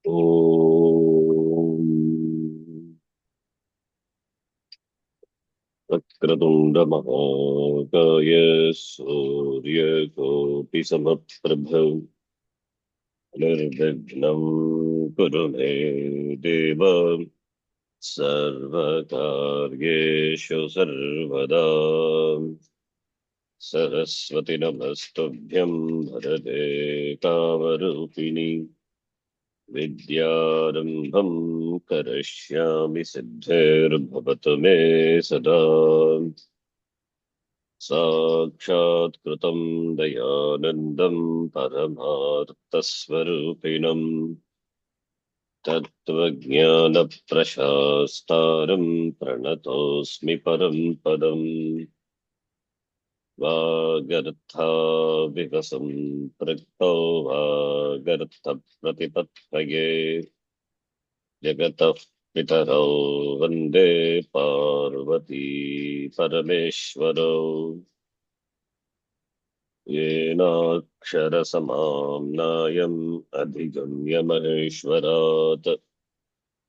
ॐ वक्रतुण्डमहाकाय सूर्यकोटिसमप्रभ निर्विघ्नं कुरु मे देव सर्वकार्येषु सर्वदा सरस्वति नमस्तुभ्यं वरदे कामरूपिणि विद्यारम्भं करिष्यामि सिद्धिर्भवतु मे सदा साक्षात्कृतं दयानन्दं परमार्थस्वरूपिणं तत्त्वज्ञानप्रशास्तारं प्रणतोऽस्मि परं पदम् वागर्थाविवसंपृक्तौ वागर्थप्रतिपत्तये जगतः पितरौ वन्दे पार्वती परमेश्वरौ येनाक्षरसमाम्नायम् अधिगम्य महेश्वरात्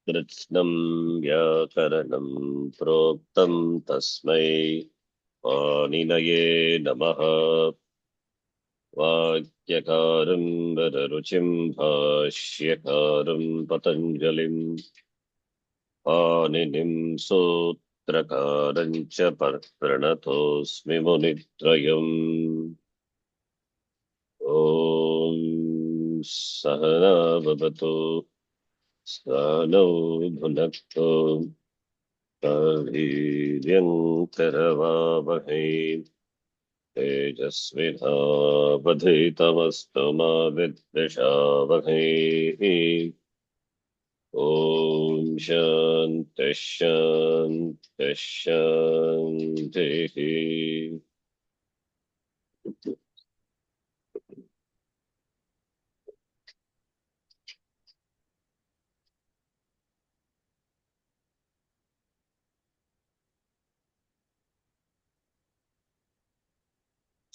कृत्स्नं व्याकरणं प्रोक्तं तस्मै पाणिनये नमः। वाक्यकारं वररुचिं भाष्यकारं पतञ्जलिं पाणिनिं सूत्रकारं च प्रणतोऽस्मि मुनित्रयम्। ॐ सहना भवतु सहनौ भुनक्तु वीर्यङ्करवावहै तेजस्विनावधीतमस्तु मा विद्विषावहै। ॐ शान्तिः शान्तिः शान्तिः।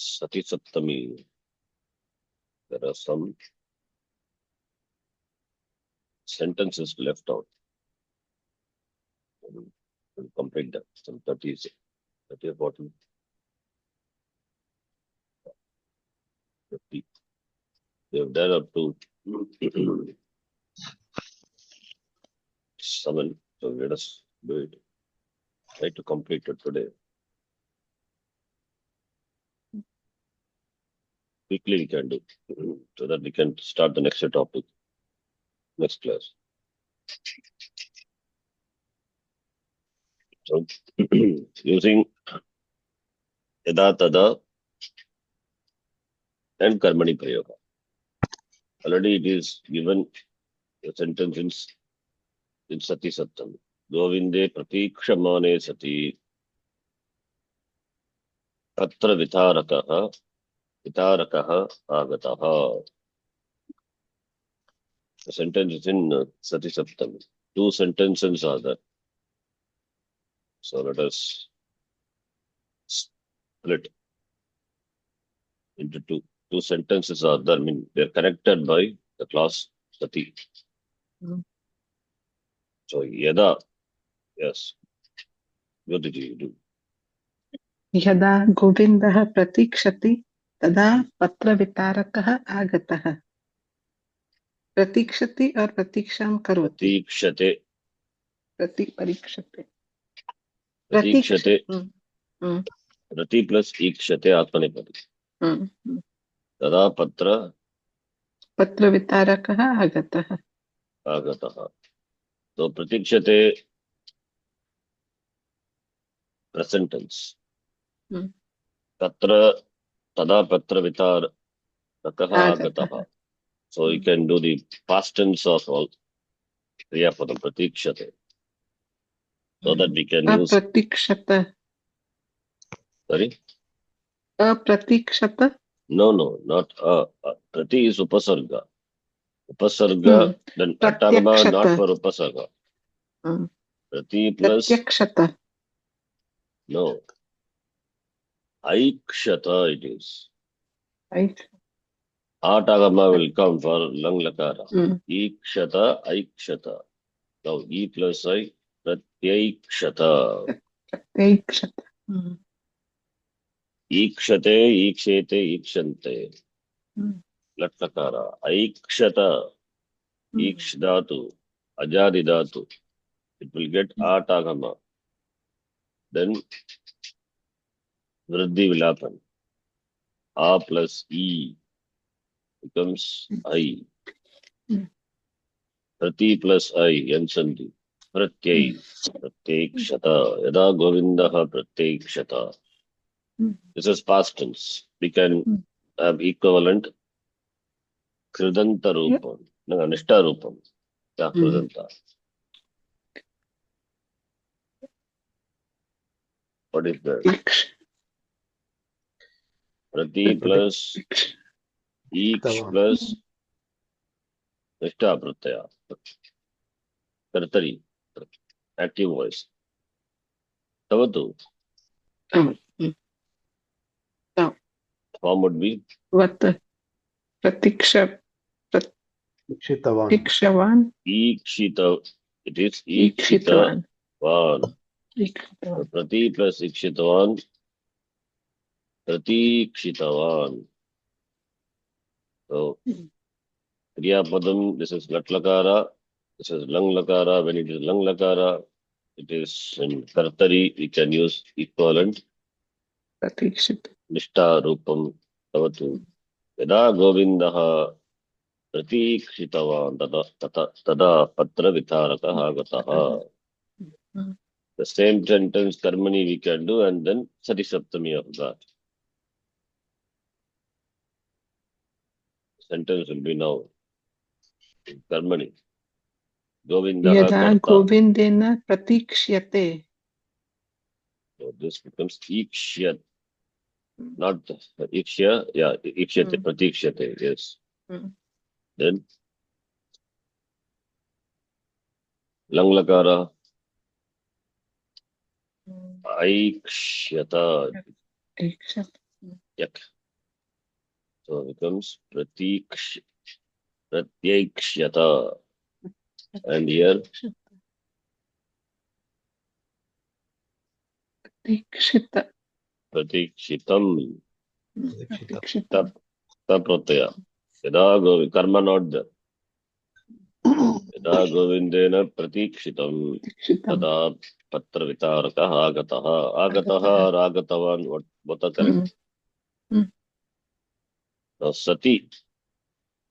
सती सप्तमी, there are some sentences left out. We'll complete that. Some 30 or 40, 50. We have done up to 7. So let us do it. Try to complete it today. Quickly we can do so that we can start the next topic, next class. So using yada tada and karmani prayoga. Already it is given the sentence in Sati Sattam. Govinde pratikshamane sati atra vitarakaha agataha. The sentence is in Sati Saptami. 2 sentences are there. So let us split into 2. 2 sentences are there. I mean, they are connected by the class Sati. So yada, yes. What did you do? यदा गोविन्दः प्रतीक्षति तदा पत्रवितारकः आगतः। प्रतीक्षति और प्रतीक्षां करोति। परीक्षते प्रति plus ईक्षते आत्मनेपदी। तदा पत्रवितारकः आगतः। तो प्रतीक्षते present tense. तदा पत्रवितारकः आगतः. So you can do the past tense of all क्रियापदं प्रतीक्षते, so that we can use अप्रतीक्षत. Sorry? अप्रतीक्षत. No, not prati is upasarga. Upasarga, then atama not for upasarga. Prati plus pratyakshata. No. Aikshata it is. Atagama will come for lung lakara. Mm. Ikshata, aikshata. Now E plus I, pratyakshata. Pratyakshata. Mm. Ikshate, ikshete, ikshante. Mm. Lat lakara. Aikshata, Mm. iksh dhatu, ajadi dhatu. It will get atagama. Then vriddhi will happen. A plus E becomes I. Mm. Prati plus I, yansanti. Pratyay, pratyakshata. Yada govindaha pratyakshata. Mm. This is past tense. We can Mm. have equivalent kridanta Yeah. rupam. No, nishta rupam. Yeah, Mm. kridanta. What is that? Iksh. Prati plus Iksh. each plus nishta pratyaya. Kartari. Active voice. Tavatu. Oh. Mm. So, Form would be what the pratiksha, Ikshitavan. pratikshavan, ikshita. It is ikshita ikshitavan. van. Ikshitavan. Prati plus ikshitavan. Pratikshitavan. So, Mm. Kriya Padam, this is Lat Lakara, this is Lang Lakara. When it is Lang Lakara, it is in Kartari, we can use equivalent Pratikshita. Nishta Rupam Tavatu. Yada Govindaha Pratikshitavan tada Patra Vitarakaha Gataha. Mm. The same sentence Karmani we can do and then Sati Saptami of that. Sentence will be now Karmani. Govindaha यदा Karta. गोविन्देन प्रतीक्ष्यते. So this becomes Ikshyat. Not Ikshya, yeah, Ikshyate, Pratikshate, yes. Mm. Then Lang Lakara, Aikshyata, Ikshata. Yak. So it becomes Pratyakshata. And here, Pratikshita. Pratikshitam, Pratikshita. Taprotaya. Yada Karma not there. Yada Govindena Pratikshitam, Pratikshita. Tada Patra Vitarakaha Agataha. Agataha or Agatavan, what both are correct. Now Sati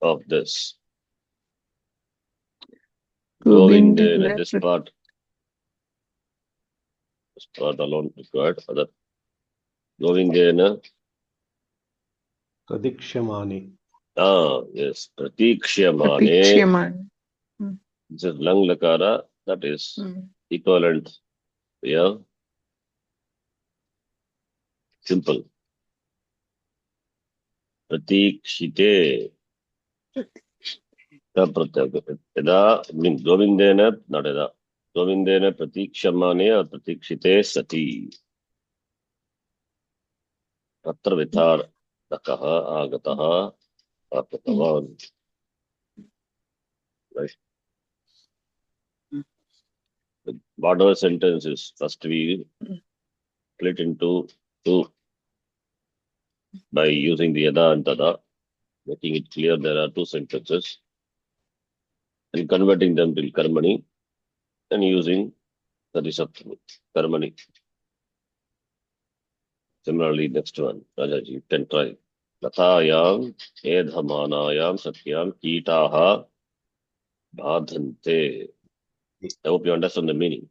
of this. Govindena, this part alone required. Other Govindena. Pradikshamani. Yes. Pratikshayamane. Pratikshyaman. This is Lang Lakara. That is equivalent. Yeah. Simple. Pratikshite. Yada means Govindena, not Yada. Govindena Pratikshamane or Pratikshite Sati. Patra Vitar Takaha Agataha Apatavan. Right. The border sentence is first we split into two by using the Yada and Tada, making it clear there are two sentences, and converting them to Karmani and using Sadisaptami, Karmani. Similarly, next one, Rajaji, you can try. Lathayam, Edhamanayam, Satyam, Kitaha, Badhante. I hope you understand the meaning.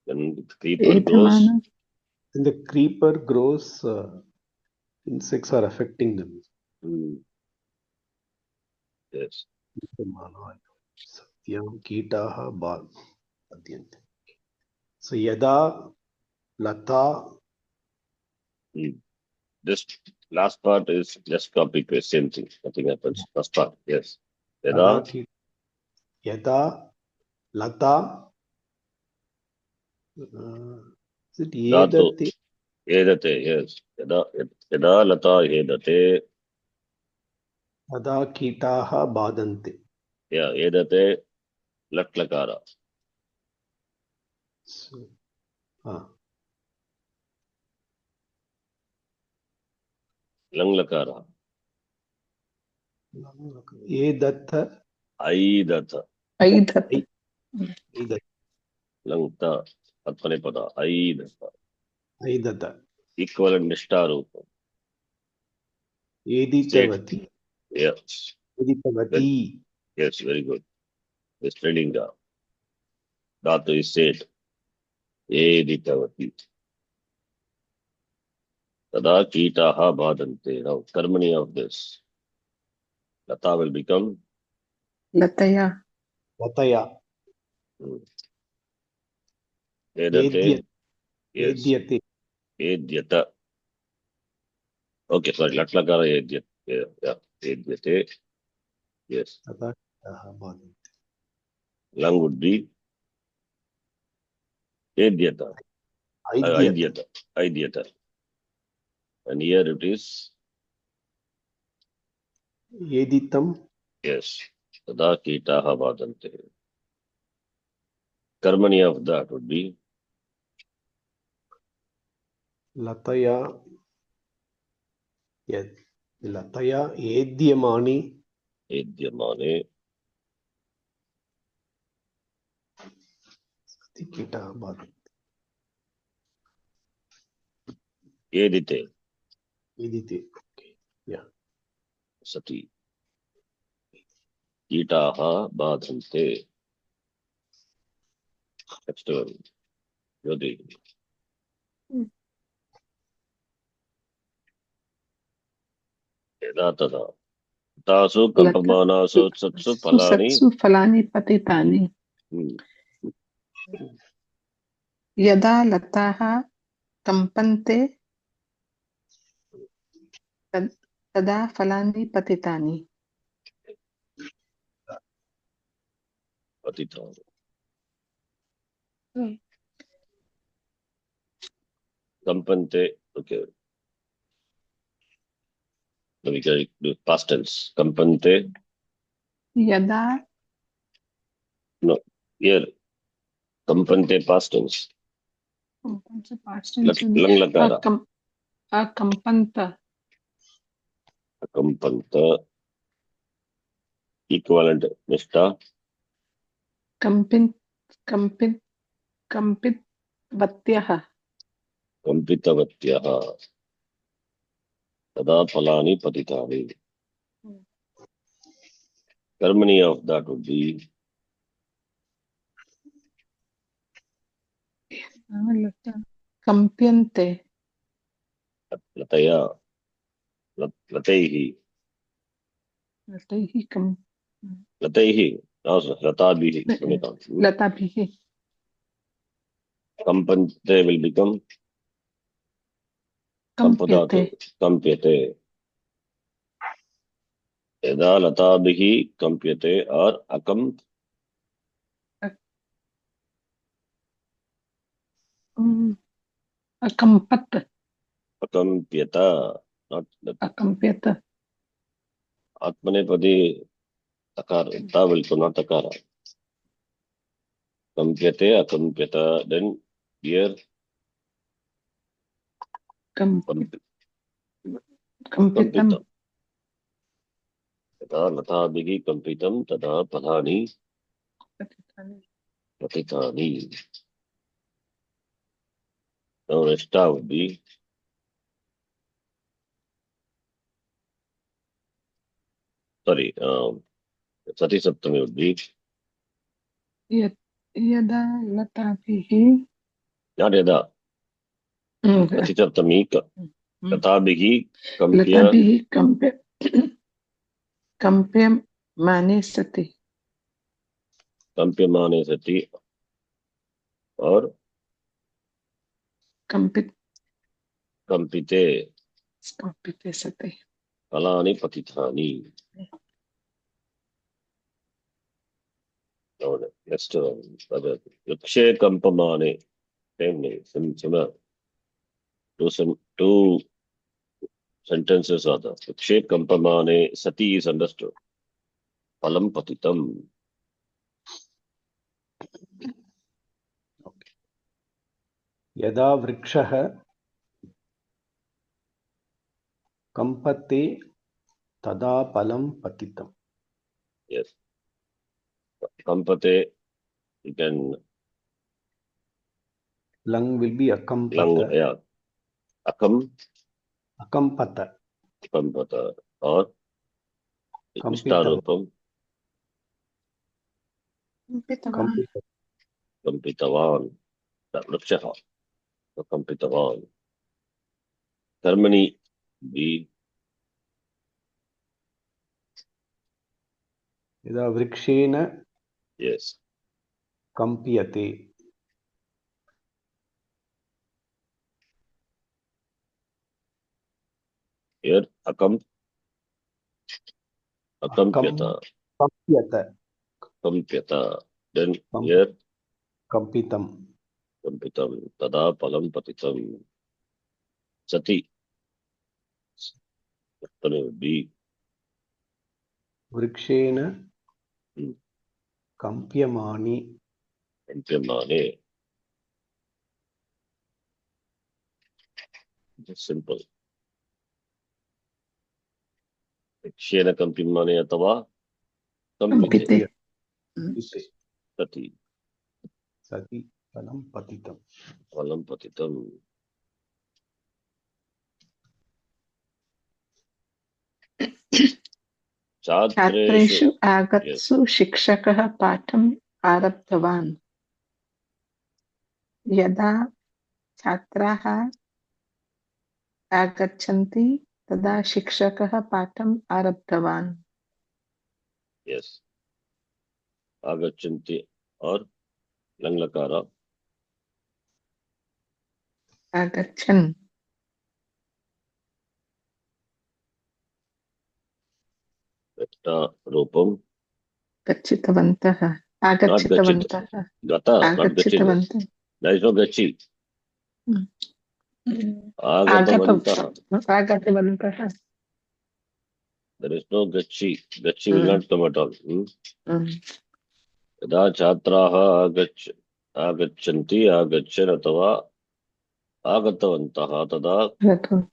When the creeper grows, Edhamana. When the creeper grows, insects are affecting them. yes. Satyam Kitaha Badhante. So Yada Lata. This last part is just copy paste, same thing. Nothing happens. First part, yes. Yada, Yada Lata. Is it Dhatu, Yedate? Edate, yes. Yada Lata Edate. तदा कीटाः बाधन्ते. Yeah, एदते लट्लकार. So, ah, लङ्लकार. एदत्थ ऐदथ. ऐधत् ऐदत् लङ्क्त आत्मनेपद ऐदथ. ऐदत Equivalent निष्ठारूपम्. एदितवती Yes. एदितवती. Yes, very good. The Strilinga. Dhatu is said. Editavati. Tada kitaha badante. Now, karmani of this. Lata will become लतया लतया edate. Yes. एद्यते. Edyata. Okay, sorry. Latlakara edyate. Yeah. Edyate. Yes. तदा कीटाः बाधन्ते. Lang would be edyata. ऐद्यत Idyata. Idyata. And here it is. एदितं Yes. Tada kitaha badante. Karmani of that would be लतया लतया एद्यमानि edyamane. कीटाः बाधन्ते. Edite. एदिते. Yeah. Sati. Kitaha badhante. Next one. Yodi. Yada tada. Tasu kampamanasu satsu palani. सत्सु फलानि पतितानि यदा लताः कम्पन्ते तदा फलानि पतितानि. Patitani. Kampante. Okay. Then we can do past tense. Kampante. यदा No. Here. Kampante past tense. Lang lakara. अकम्पन्त Kampanta. Equivalent. Nishta. कम्पिन् कम्पित् कम्पितवत्यः Kampitavatyah. Tada palani patitani. Karmani of that would be कम्प्यन्ते lataya. Lataihi. लतैः Lataihi. Also, latabihi. लताभिः Kampante will become कम्प्यते Kampyate. Yada latabihi kampyate or अकम्पत् akampyata. Not that. अकम्प्यत Atmanepadi takara. Ta will not takara. Kampyate akampyata. Then here कम्पितं kampitam. Yada latabihi kampitam tada palani patitani. Now resta would be sorry. Sati Saptami would be यदा लताभिः not yada. Sati Saptami latabihi kampya लताभिः कम्प्यमाने सति kampyamane sati or कम्पिते kampite सति palani patitani. No, next one. Yakshe kampamane. Same name. Similar. Two sentences are the Vikshe Kampamane Sati is understood. Palam Patitam. यदा वृक्षः कम्पते तदा फलं पतितम्. Yes. Kampate, you can Lung will be lung, akampata. yeah. Akam, Akampata. Kampata. Or Kampitam. Ishtarupam, Kampitavan. Kampitavan. Vrikshaha. Kampitavan. Karmani, be, यदा वृक्षेण yes. कम्प्यते. Here, Akampyata. Kampyata. Kampyata. Then Kam- here, Kampitam. Kampitam. Tada Palam Patitam. Sati. Be. वृक्षेण Hmm. कम्प्यमानि. Kampyamane. Just simple. Vikshena Kampyamane Atava. Kampite. Kampite. Sati. सति फलं पतितम्. Palam Patitam. छात्रेषु Yes. आगत्सु शिक्षकः पाठम् आरब्धवान्. यदा छात्राः आगच्छन्ति तदा शिक्षकः पाठम् आरब्धवान्. Yes. Agachanti or Langlakara. आगच्छन्. Vecta Rupam. गच्छितवन्तः. आगच्छितवन्तः. Gata, not Gachinu. आगच्छितवन्तः. There is no Gachi. आगतवन्तः. Agatavanta. आगतवन्तः. There is no Gachi. Gachi will not come at all. Yada Chatraha Agachanti Agachan Atava Agatavantaha Tada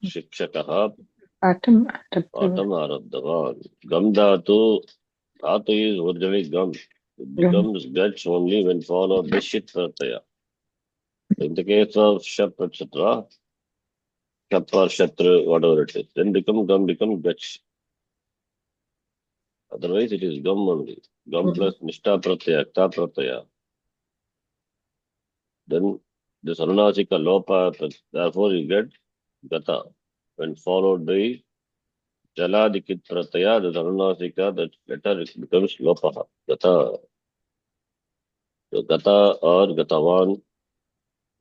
Shikshakaha पाठम् आरब्धवान्. Patam Arabdavan. Gam Dhatu. Dhatu is originally Gam. It becomes Gach only when followed by Shit Prataya. In the case of Shap, etc., Shap or Shatra, whatever it is, then Gam becomes Gach. Otherwise, it is Gam only. Gam plus Nishta Prataya, Kta Prataya. Then the Sarunasika Lopa, therefore you get Gata. When followed by Jaladikit Prataya, the Sarunasika, that letter becomes Lopa. Gata. So Gata or Gatavan,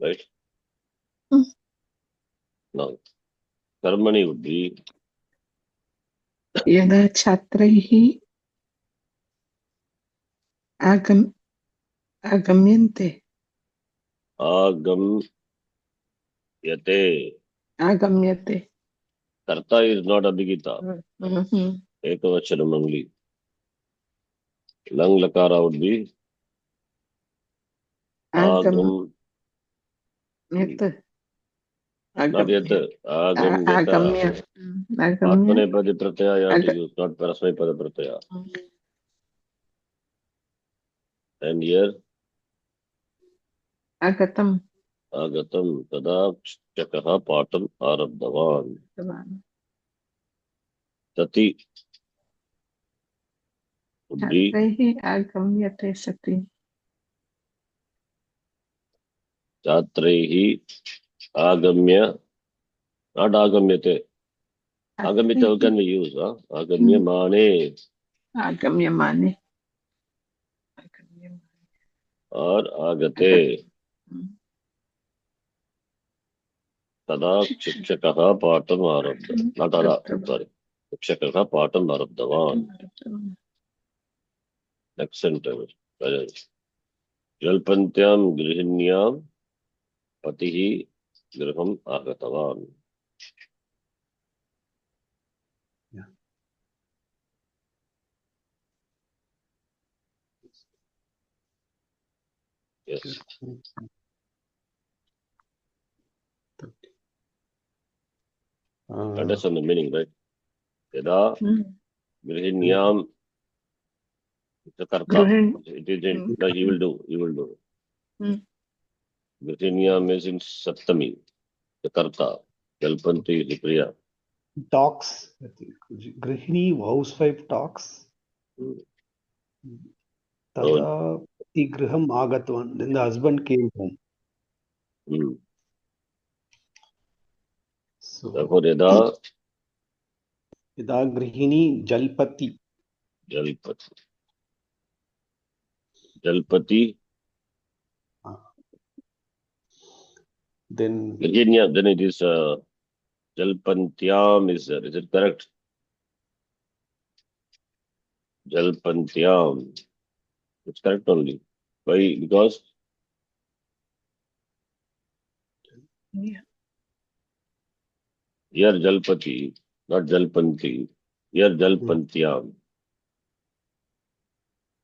right? Now, Karmani would be यदा छात्रैः आगम्यन्ते आगम्यते. Karta is not Abhigita. Ekavachanam only. Lang Lakara would be Agam. आगम्यत. Not yet. Agam Yata. आगम्य. Atmane Pada Prataya you have to use, not Parasmay Pada Prataya. And here, आगतम्. Agatam Tada Chakaha Patam Arabdavan. Sati would be छात्रैः आगम्यते सति. Chatrehi Agamya, not Agamyate. Agamyate how can we use? Agamya Mane आगम्यमाने. or Agate. Tada Shikshakaha Patam Arabdavan. Not Tada, sorry. Shikshakaha Patam Arabdavan. Next sentence. Jalpantyam Grihinyam Patihi Griham Agatavan. Yes. Understand the meaning, right? Yada Grihinyam the karta. Grihin. It is in, no, he will do. He will do. Grihinyam is in Saptami, the karta. Jalpanti is the Priya. Talks. I think. Grihini housewife talks. Hmm. Tada the griham agatwan. Then the husband came home. Hmm. So Therefore, Yada Yada grihini jalpati. Jalpati. Jalpati. Then Grihinyam, then it is Jalpantyam is there. Is it correct? Jalpantyam. It's correct only. Why? Because Yeah. here Jalpati, not Jalpanti. Here Jalpantyam.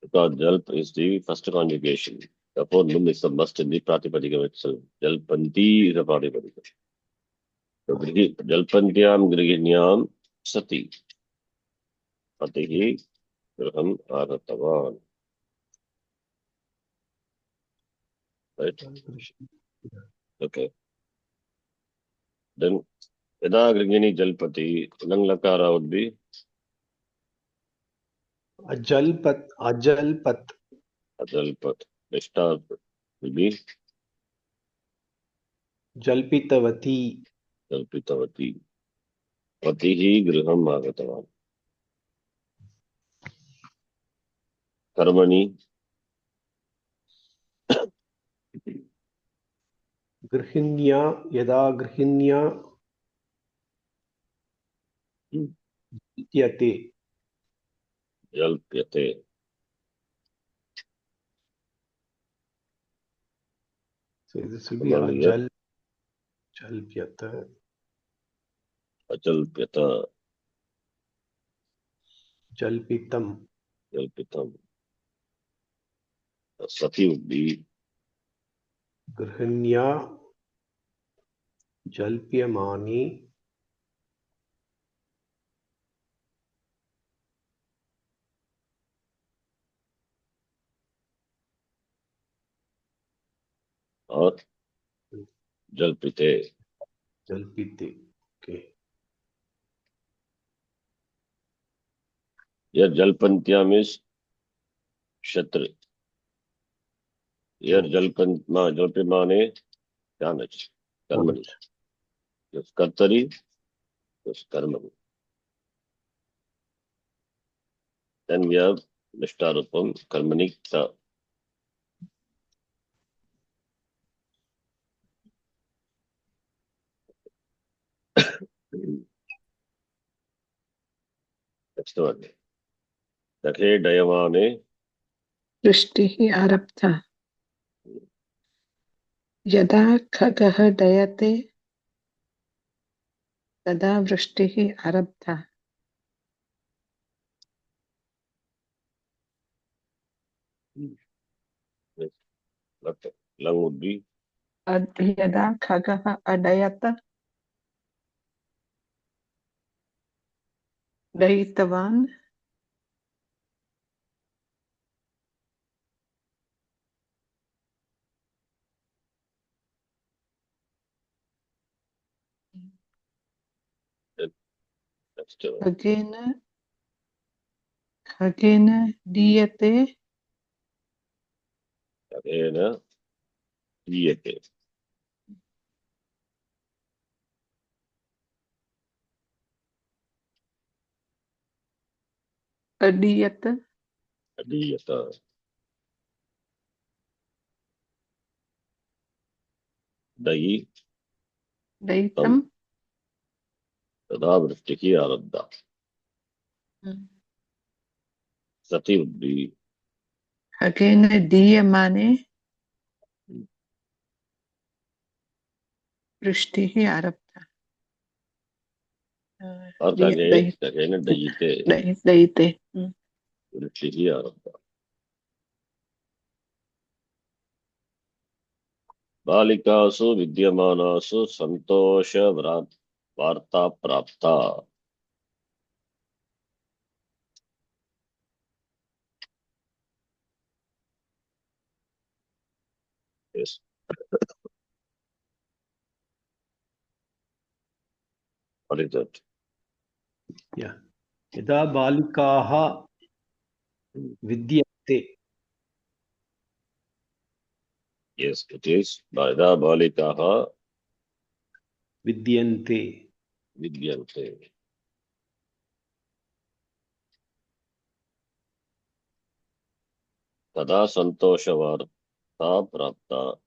Because Jalp is the first conjugation. Therefore, Num is the must in the Pratipadikam itself. Jalpanti is a Pratipadikam. So, Jalpantyam Grihinyam Sati. Patihi Graham Aratavan. Right? Okay. Then, Yada Grihini Jalpati, Lang Lakara would be ajalpat. Ajalpat. Nishta will be Jalpitavati. Jalpitavati. Patihi Graham Aratavan. Karmani Grihinya yada grihinya yate. Jalpyate. So this will be Similarly, here, jalpyata. Ajalpyata. Jalpitam. Jalpitam. Sati would be Grihinya jalpyamani or Jalpite. jalpite. Okay. Here Jalpantyam is Kshatri. Here Jalpimane Janach. Karmani. Yes, Kartari. Yes, Karmani. Then we have Nishtarupam Karmani Ta. Next one. Dakhe Dayavane वृष्टिः आरब्धा यदा खगः दयते तदा वृष्टिः आरब्धा Lang would be यदा खगः अडयत दयितवान् next one. Khagen दीयते Dakhena Diyate. अडीयत Adiyata. Dayi दयितम् Tada Vrishtihi Arabda. Sati would be Khagen दीयमाने वृष्टिः आरब्धा or Dakhena Dayite. दयिते Vrishtihi Arabda. बालिकासु विद्यमानासु संतोष वार्ता प्राप्ता. Yes. What is that? Yeah. यदा बालिकाः विद्यन्ते. Yes, it is. Yada balikaha विद्यन्ते. vidyante. Tada santoshavarta prapta.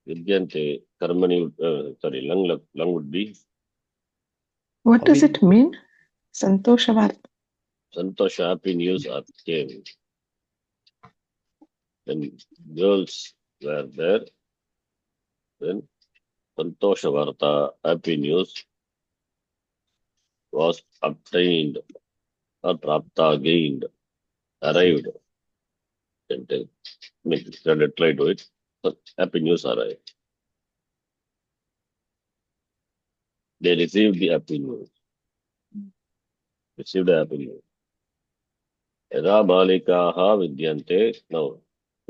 Vidyante karmani, sorry, lang would be What does it mean? Santoshavarta. Santosha, happy news came. When girls were there, then Santoshavarta, happy news was obtained or prapta, gained, arrived. And try to it. So happy news arrived. They received the happy news. Received the happy news. Yada balikaha vidyante. Now,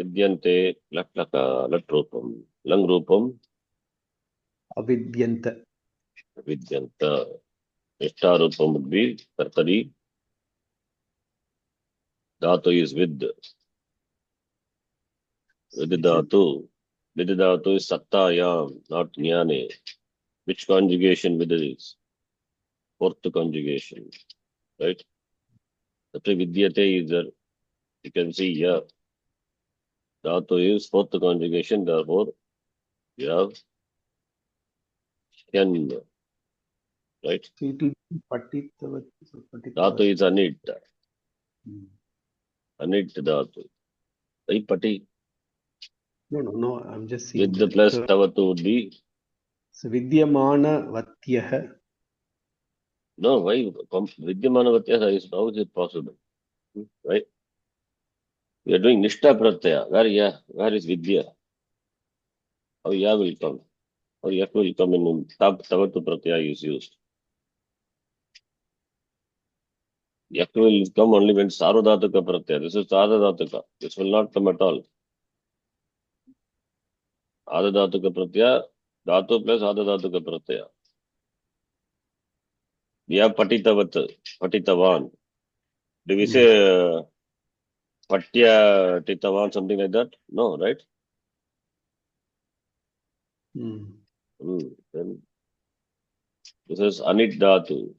vidyante lat rupam. Lang rupam अविद्यन्त. vidyanta. Nishta rupam would be kartari. Dhatu is with. With dhatu. With dhatu is sattayam, not jnane. Which conjugation with it is? Fourth conjugation. Right? Tatra vidyate is there. You can see here. Dhatu is fourth conjugation, therefore you have shan. Right? So it will be patitavat. Dhatu is anit. Anit dhatu. Right, pati. No. I'm just seeing. With the plus So, tavatu would be. so vidyamana vatyah. No, why? Vidyamana vatyasa is, how is it possible? Right? We are doing nishta pratyaya. Where is vidya? How ya will come? How ya will come in tavatu pratyaya is used. Yak will come only when sarvadhatuka pratyaya. This is sarvadhatuka. This will not come at all. Adadhatuka pratyaya, dhatu plus adadhatuka pratyaya. We have patitavat, patitavan. Do we say patya titavan, something like that? No, right? Then this is anit dhatu.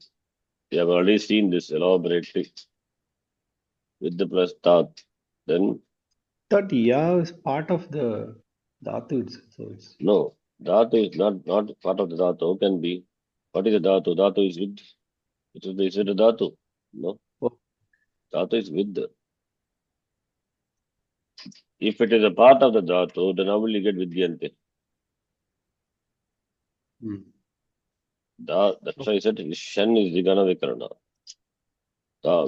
We have already seen this elaborately with the plus tat. Then That ya is part of the dhatu. So it's no, dhatu is not part of the dhatu. How can be? What is the dhatu? Dhatu is with. Is it a dhatu? No. Dhatu is with. If it is a part of the dhatu, then how will you get vidyante? That's why I said shan is the gana vikarana.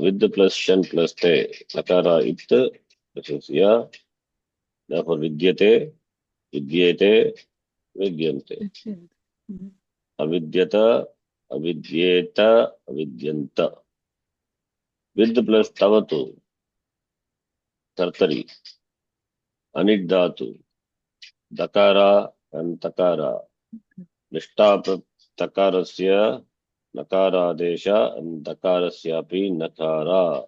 With the plus shan plus te. Lakara it, this is ya. Therefore vidyate, vidyate, vidyante. Avidyata, avidyeta, avidyanta. With the plus tavatu, tartari, anit dhatu, dakara and takara, nishtha takarasya, nakara desha and dakarasyapi nakara.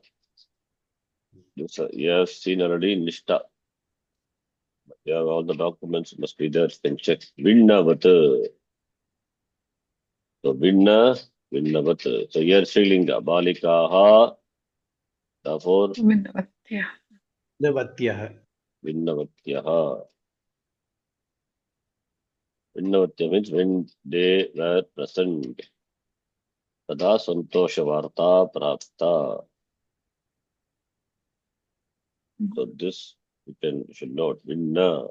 This, you have seen already nishtha. You have all the documents must be there. You can check. Vinnavat. So vinnavat. So here Srilinga, balikaha. Therefore, Vinnavatya. vatyah. Vinnavatyaha. Vinnavatya means when they were present. Tada santosha varta prapta. So this you should note. Vinna,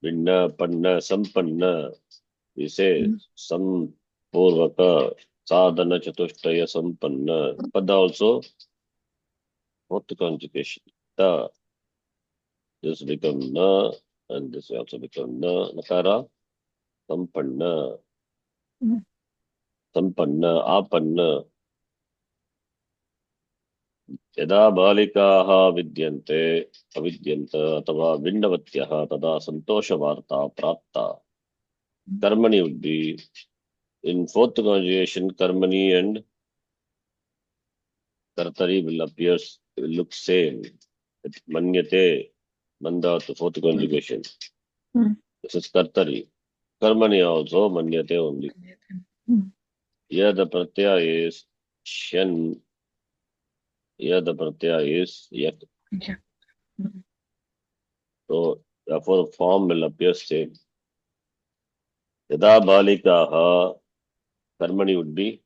panna, sampanna. We say sampurvaka, sadhana chatushtaya sampanna. Pada also fourth conjugation. Ta. This becomes na and this will also become nakara, sampanna, Mm. sampanna, apanna. यदा बालिकाः विद्यन्ते अविद्यन्त अथवा विण्णवत्यः तदा सन्तोषवार्ता प्राप्ता. Karmani would be in fourth conjugation. Karmani and kartari will look same. Manyate, manda to fourth conjugation. Mm. This is kartari. Karmani also manyate only. Mm. Here the pratyaya is shan. Here the pratyaya is yak. Yeah. Mm. So therefore the form will appear same. Yada balikaha, karmani would be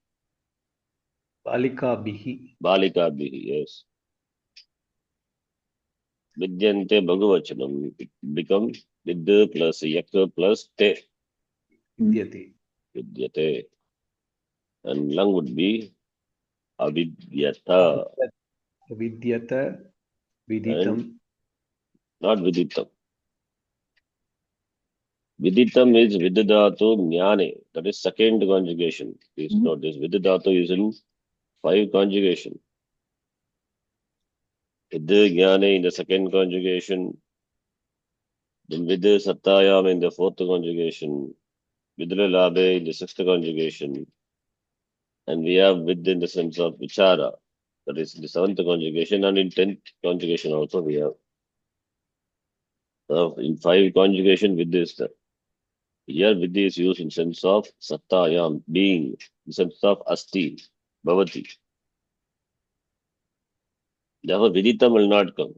Balika bihi. balika bihi, yes. Vidyante bhagavachanam. It becomes vid plus yak plus te. Vidyate. Vidyate. And lung would be avidyata. Vidyata. Viditam. And not viditam. Viditam is vididatu jnane. That is second conjugation. Please note this. Vididatu is in 5 conjugation. Vid jnane in the second conjugation. Then vid sattayam in the fourth conjugation. Vidra labhe in the sixth conjugation. And we have vid in the sense of vichara. That is in the seventh conjugation. And in 10th conjugation also we have. In 5 conjugation vid is there. Here vidya is used in sense of sattayam, being, in sense of asti, bhavati. Therefore viditam will not come.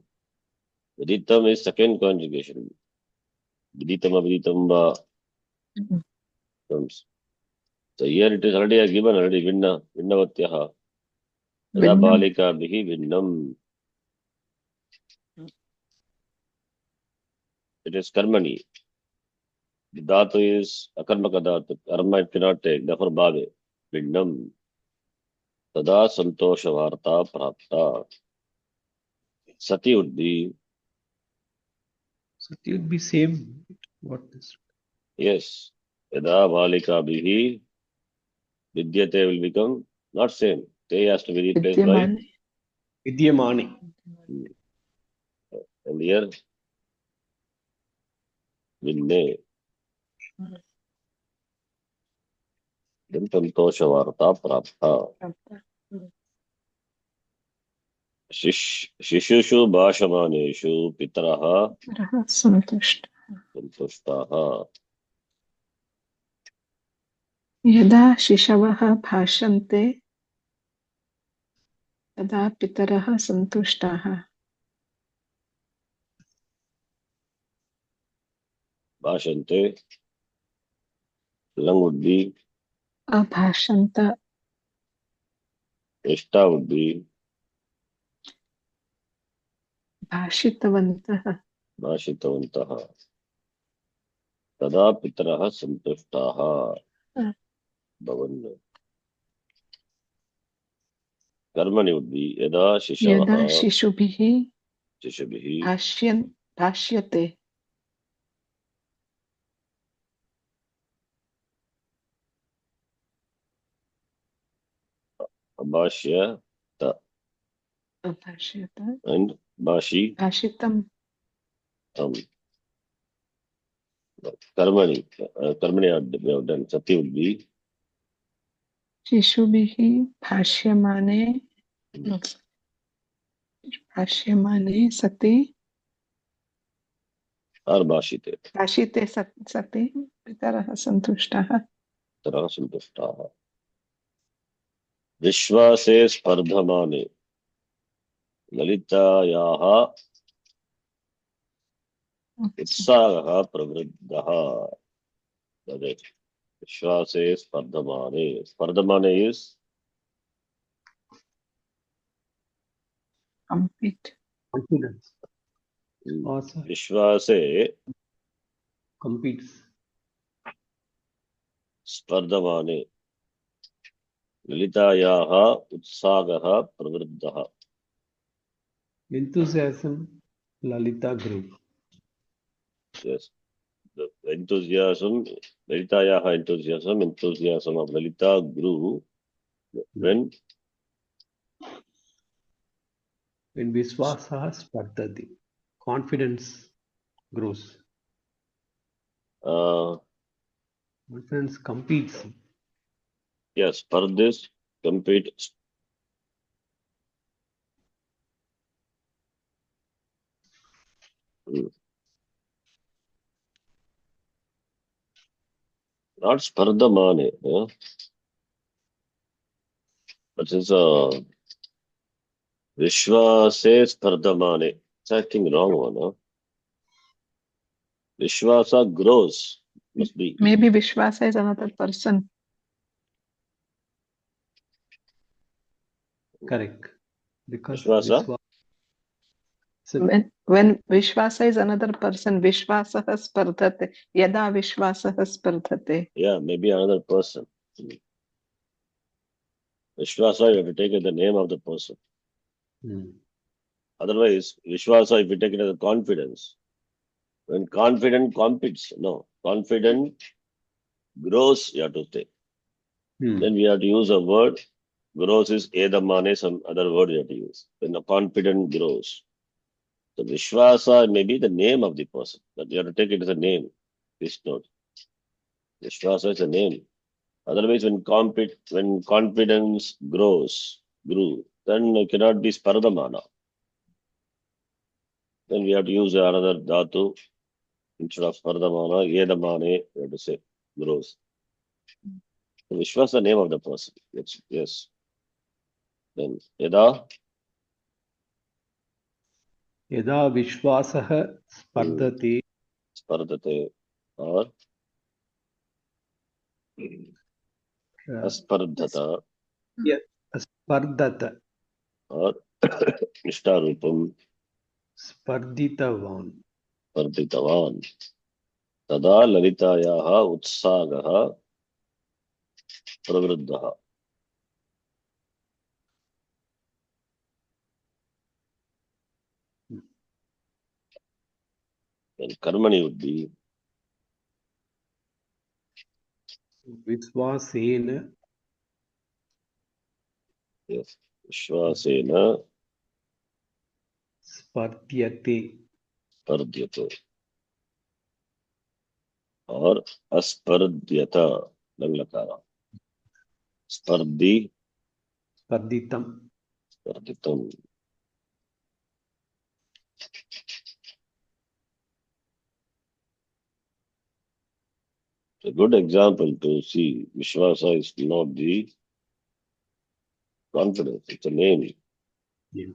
Viditam is second conjugation. Viditam aviditam va Mm. comes. So here it is already given already vinnavatyaha. Yada Vinnam. balika bihi vinnam. It is karmani. The dhatu is akarmaka dhatu. Karma it cannot take. Therefore bhave. Vinnam. Tada santosha varta prapta. Sati would be, So it would be same. What is? yes. Yada balika bihi vidyate will become not same. Te has to be replaced by, Vidyamani. Vidyamani. and here vinne. Then santosha varta prapta. Prapta. Mm. शिशुषु भाषमानेषु पितरः Raha Santushta. सन्तुष्टाः. यदा शिशवः भाषन्ते तदा पितरः सन्तुष्टाः. भाषन्ते, लंग would be, अभाषन्त इष्टा would be, भाषितवन्तः. भाषितवन्तः. तदा पितरः सन्तुष्टाः भवन्. कर्मणि would be, यदा यदा शिशवः शिशुभिः शिशुभिः भाष्यते अभाष्यत अभाष्यत and भाषी भाषितं कर्मणि we have done. Sati would be, शिशुभिः भाष्यमाने सति और भाषिते भाषिते सति पितरः सन्तुष्टाः. पितरः सन्तुष्टाः. विश्वासे स्पर्धमाने ललितायाः उत्साहः प्रवृद्धः. विश्वासे स्पर्धमाने is compete. Confidence. Also विश्वासे competes. स्पर्धमाने ललितायाः उत्साहः प्रवृद्धः. Enthusiasm. Lalita grew. Yes. The enthusiasm, Lalitayaha enthusiasm of Lalita grew when Viswasah spardati. Confidence grows. uh, Confidence competes. yes, for this compete. Not Spardamane, but it's Vishwase Spardamane. It's I think wrong one. Vishwasa grows, must be. Maybe Vishwasa is another person. Correct. Because Vishwasa? When Vishwasa is another person, Vishwasah spardhate. Yada Vishwasah spardhate. Yeah, maybe another person. Vishwasa, you have to take it the name of the person. Otherwise, Vishwasa, if you take it as a confidence, when confident competes, no, confident grows, you have to take. Then we have to use a word. Grows is edamane, some other word you have to use. When a confident grows. So Vishwasa may be the name of the person, but you have to take it as a name. Please note. Vishwasa is a name. Otherwise, when confidence grew, then it cannot be Spardamana. Then we have to use another dhatu instead of Spardamana, Edamane, we have to say grows. So Vishwas is the name of the person. Yes. Then Yada. Yada Vishwasah spardati. Spardate or Aspardhata Spardata. or Nishtarupam Sparditavan. Sparditavan. Tada Lalitayaha Utsagaha Pravruddhaha. Then Karmani would be Viswasena yes, Vishwasena spardyate. Spardhyate or Aspardhyata Langlakara. Spardi Sparditam. Sparditam. A good example to see Vishwasa is not the confidence, it's a name. Yeah.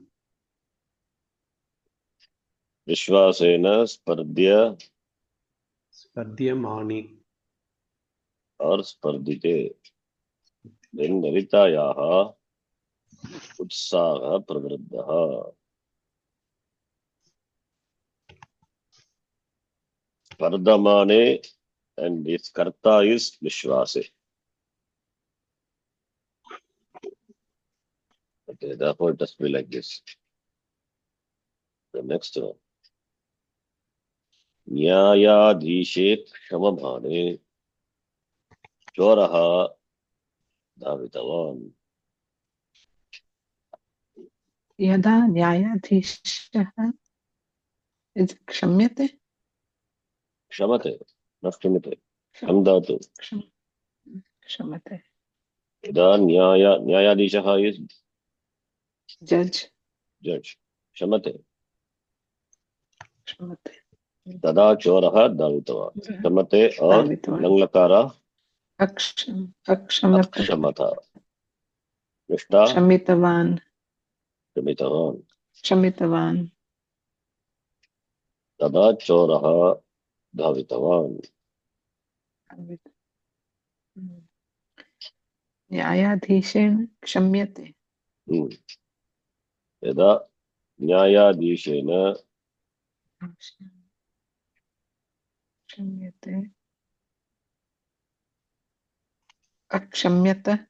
Vishwasena Spardhya Spardyamani. or Spardite. Then Naritayaha Utsaha Pravruddhaha. Spardamane and its karta is Vishwase. Okay, therefore it has to be like this. The next one. Nyayadhishe Kshamabhane Choraha Davitavan. Yada Nyayadhishah is Kshamyate. Kshamate, not Kshamate. Khamdatu. Kshamate. Yada Nyayadhishaha is Judge. judge. Kshamate. Kshamate. Tada Choraha Davitavan. Kshamate or Davitavan. Langlakara Akshamata. Akshamata. Nishta Kshamitavan. Kshmitavan. Kshamitavan. Tada Choraha Davitavan. Nyayadhishena Kshamyate. Yada Nyayadhishena Kshamyate. Akshamyata.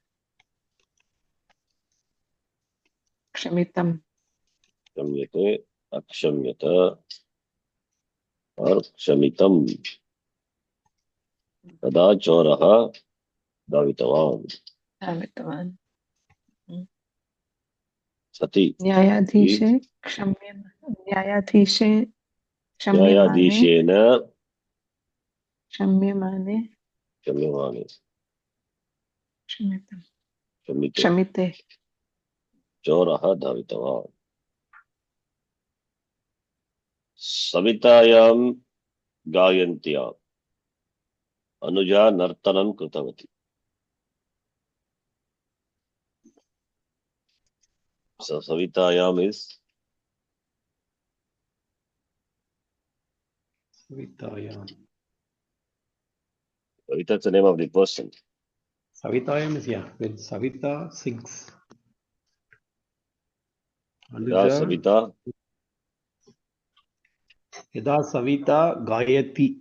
Kshamitam. Kshamyate Akshamyata और क्षमितम तदा चोरः धावितवान् धावितवान्। सति न्यायाधीशे न्यायाधीशे क्षम्यमाने न्यायाधीशेन क्षम्यमाने क्षम्यमाने क्षम्यताम् क्षमिते क्षमिते चोरः धावितवान् सवितायां गायन्त्याम् अनुजा नर्तनं कृतवती So Savitayam is Savitayam. Savita is the name of the person. Savitayam is, yeah, when Savita sings. Yada Anuja, Savita Yada Savita Gayati.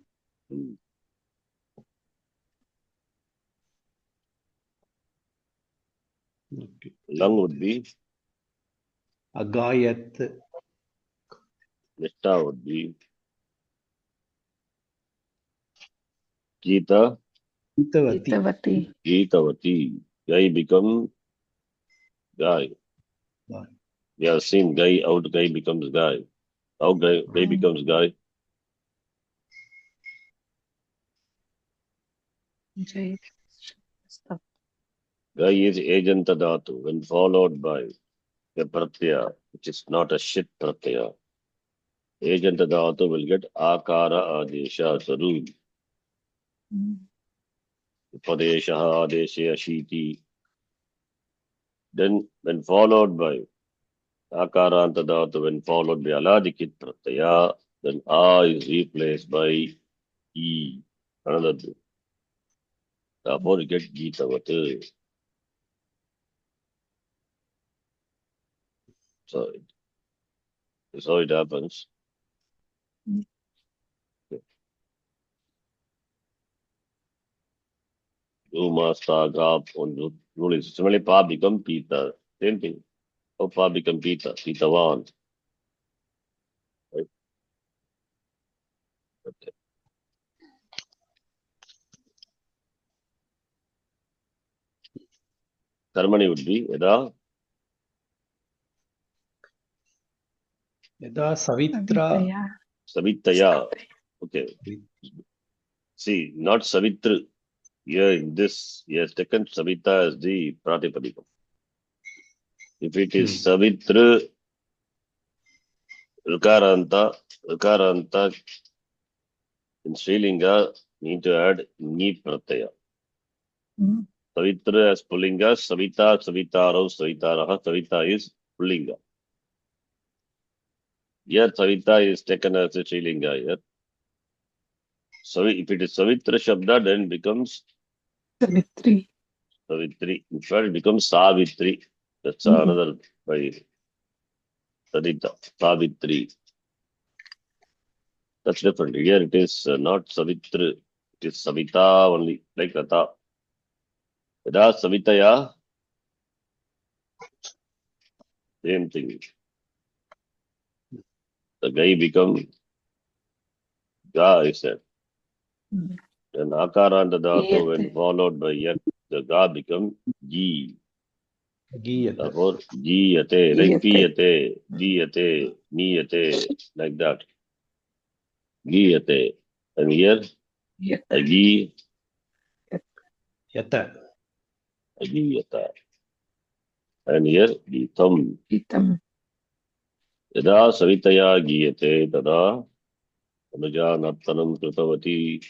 Okay. Lang would be Agayat. Nishta would be Gita Gitavati. गीतवती Gitavati. Guy become guy. Guy. We have seen guy out, guy becomes guy. How guy becomes guy? जय Guy is Ajanta Dhatu when followed by a pratyaya, which is not a shit pratyaya. Ajanta Dhatu will get Akara Adesha Saru. Upadesha Adesha Ashiti. Then when followed by Akaranta Dhatu, when followed by Aladikit Pratyaya, then A is replaced by E. Another thing. Therefore, you get Gitavat. So, that's how it happens. Ruma, Gap, and Ruli. Similarly, Pa become Pita. Same thing. How Pa become Pita? Pitavan. Right? Okay. Karmani would be Yada Yada Savitra. सवितया Savitaya. Okay. See, not Savitru. Here in this, he has taken Savita as the Pratipadikam. If it is Savitru, Ukaranta in Srilinga need to add Ni Pratyaya. Savitra as Pullinga, Savita, Savitaro, Savitaraha, Savita is Pullinga. Here Savita is taken as a Srilinga here. So if it is Savitra Shabda, then it becomes Savitri Savitri. In fact, it becomes Savitri. That's another by Sadita. Savitri. That's different. Here it is not Savitra. It is Savita only, like Rata. Yada Savitaya, same thing. The guy become Ga, I said. Then Akara and the Dhatu, when followed by Yak, the Ga become Gi. Giyat. Therefore, Giyate, like Piyate, Giyate, Niyate, like that. Giyate. And here, Agi, Yata. Agiyata. And here, Gitam. गीतम् Yada Savitaya Giyate, tada Anuja Nartanam Kritavati.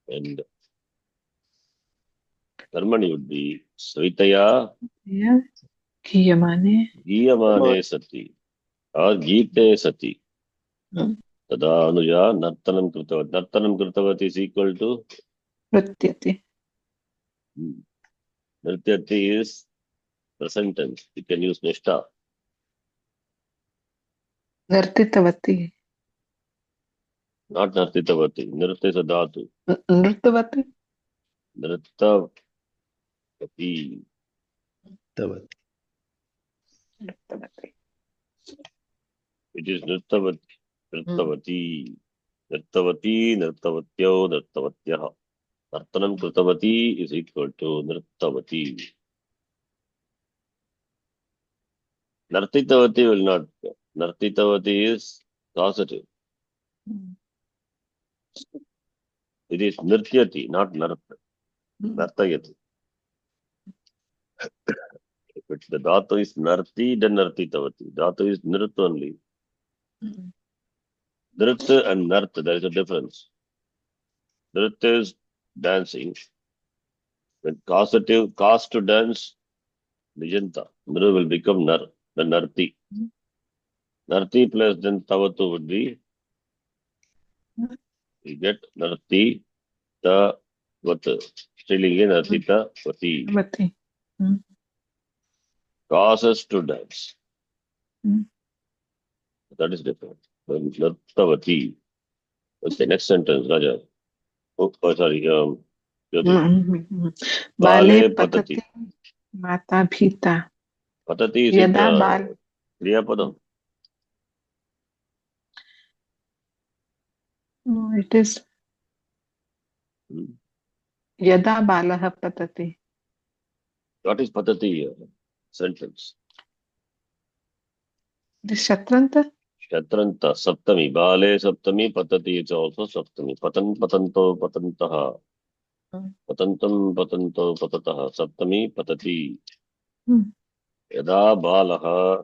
And Karmani would be Savitaya गीयमाने Giyamane Sati or Gite Sati. Tada Anuja Nartanam Kritavati. Nartanam Kritavati is equal to नृत्यते Nrityati is present tense. You can use Nishta. नर्तितवती Not Nartitavati. Nritya is a dhatu. नृत्यवती Nrittavati. Tavat. नृत्यवती It is Nrittavati. नृत्तवती, नृत्तवती, नृत्तवत्यो, नृत्तवत्यः. नर्तनं कृतवती is equal to नृत्तवती. Nartitavati will not. Nartitavati is causative. It is nirtyati, not nartayati. If it's the dhatu is narti, then nartitavati. Dhatu is nirt only. Nrit and nart, there is a difference. Nrit is dancing. When causative, cause to dance, nijanta. Nru will become nar, the narti. Narti plus then tavatu would be, you get narti, ta, vat. Strilingi nartita, vati. Vati. Causes to dance. Mm. That is different. Nirtavati. Okay, next sentence, Raja. Oh, sorry. Jyoti. Bale Bale patati patati. mata bhita. Patati is it Yada bal. Kriya Padam? No, it is Hmm. yada balah patati. What is patati here? Sentence. This Shatranta? Shatranta, Saptami. Bale Saptami, patati is also Saptami. Patan patanto patantaha. Patantam patanto patataha. Saptami patati. Yada balaha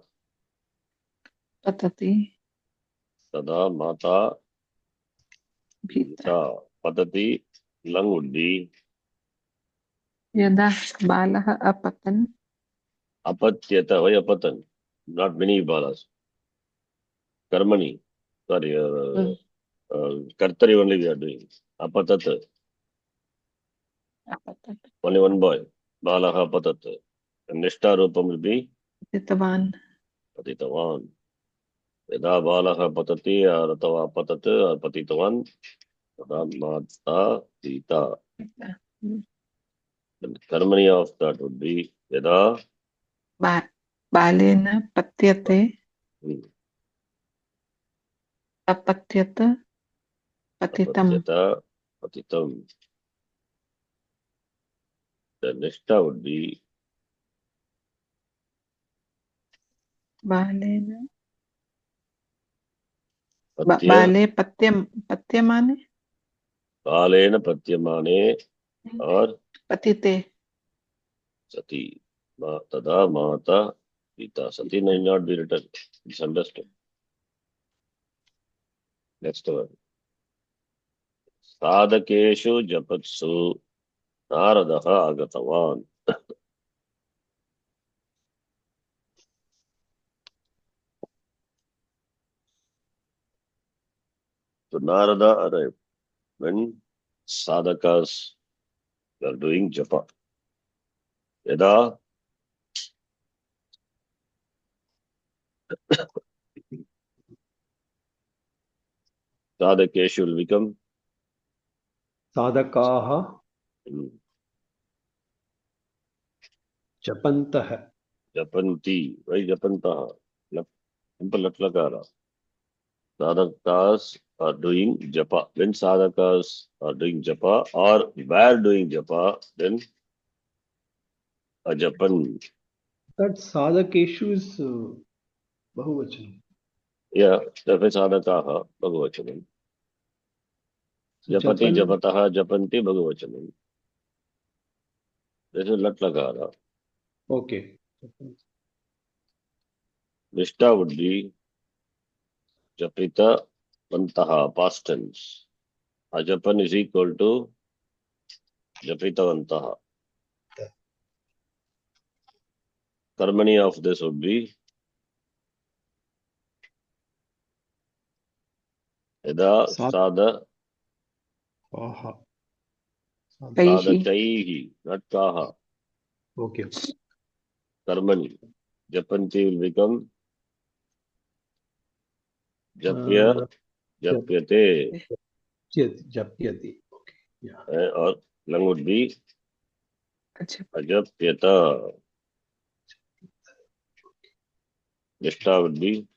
Patati tada mata bhita. Vita. Patati, lang would be Yada balah apatan. apatyata. Why apatan? Not many balas. Karmani. Sorry, Kartari only we are doing. Apatat. Apatan. Only one boy. Balaha patat. And Nishta Rupam will be Titavan. Patitavan. Yada Balaha patati or Atava patat or Patitavan. Tada Mata Sita. The Karmani of that would be Yada Balena patyate apatyata patitam. Apatyata Patitam. The Nishta would be Balena Patya. bale patyamane Balena Patyamane or patite. Sati. Tada Mata Sita. Sati need not be written. It's understood. Next one. साधकेषु जपत्सु नारदः आगतवान्. So Narada arrived when sadhakas were doing japa. Yada sadhakeshu will become Sadakaha Japantah. japanti. Why japantaha? Simple latlakara. Sadhakas are doing japa. When sadhakas are doing japa or were doing japa, then a japan. That Sadakeshu is Bahuvachanam. Yeah, that is sadhakaha, bhagavachanam. So Japati, Japan, japataha, japanti, bhagavachanam. This is latlakara. okay. Nishta would be Japita Vantaha, past tense. Ajapan is equal to Japita Vantaha. Karmani of this would be Yada Sada Aha. Kaihi. Chaihi, not Kaha. Okay. Karmani. Japanti will become Japya, Japyate. Japyati. Okay. Yeah. Or Lang would be Acha. Ajapyata. Nishta would be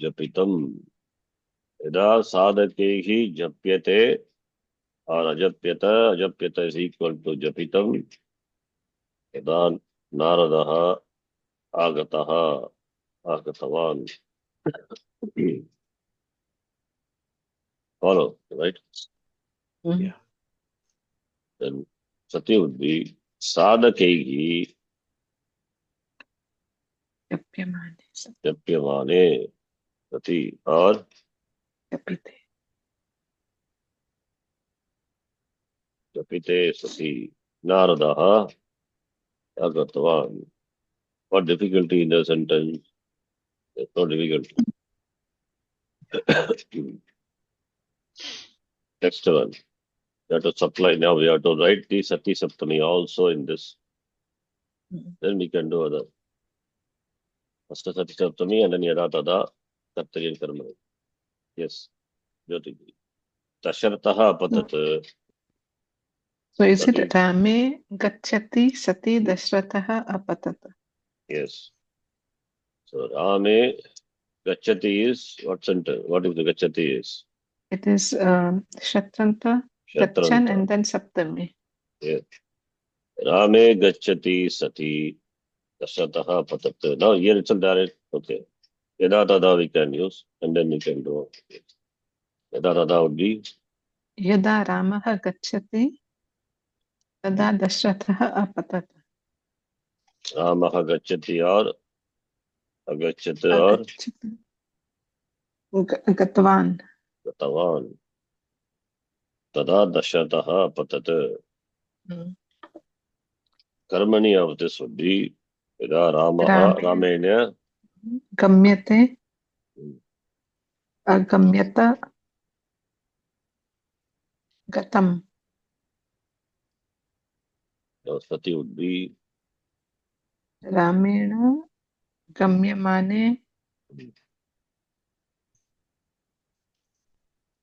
जपितम, यदा साधकैः जप्यते और अजप्यत, अजप्यत is equal to जपितम, यदा नारदः आगतः आगतवान्. Follow, right? Yeah. Then sati would be sadakaihi जप्यमाने जप्यमाने सति और जपिते जपिते सति नारदः आगतवान्. What difficulty in the sentence? There's no difficulty. Next one. We have to supply now. We have to write the Sati Saptami also in this. Then we can do other. First Sati Saptami and then Yada Tada Kartari and Karma. Yes. Jyoti. Tashartaha Apatat. So is Sati. it Rame gacchati sati Dashratha apatat? Yes. So Rame Gachati is what sentence? What if the Gachati is? It is Shatranta, Gachan Shatranta. and then Saptami. Yes. Rame Gachati Sati Dashrataha Patat. Now here it's a direct. Okay. Yada Tada we can use and then we can do. Yada Tada would be Yada Ramah gacchati तदा दशरथः अपतत. रामः गच्छति और अगच्छत् और गतवान्. गतवान्. तदा दशरथः अपतत्. कर्मणि of this would be यदा रामः रामेण गम्यते अगम्यत गतम्. सति would be रामेण गम्यमाने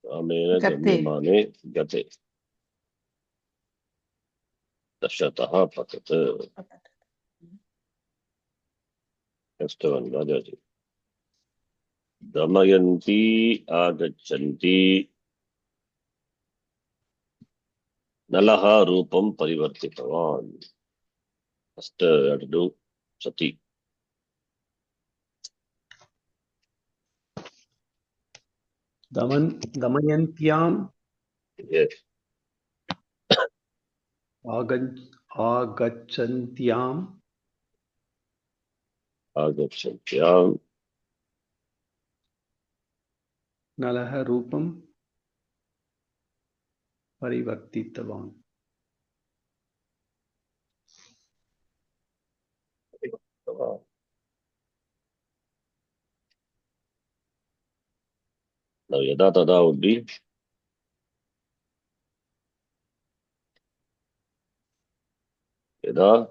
रामेण गते. गम्यमाने गते दशरथः अपतत्. Next one, Rajaji. दमयन्ती आगच्छन्ति नलः रूपं परिवर्तितवान्. First we have to do sati. दमयन्त्याम् Yes. आगच्छन्त्याम् आगच्छन्त्याम् नलः रूपं परिवर्तितवान्. Now yada tada would be yada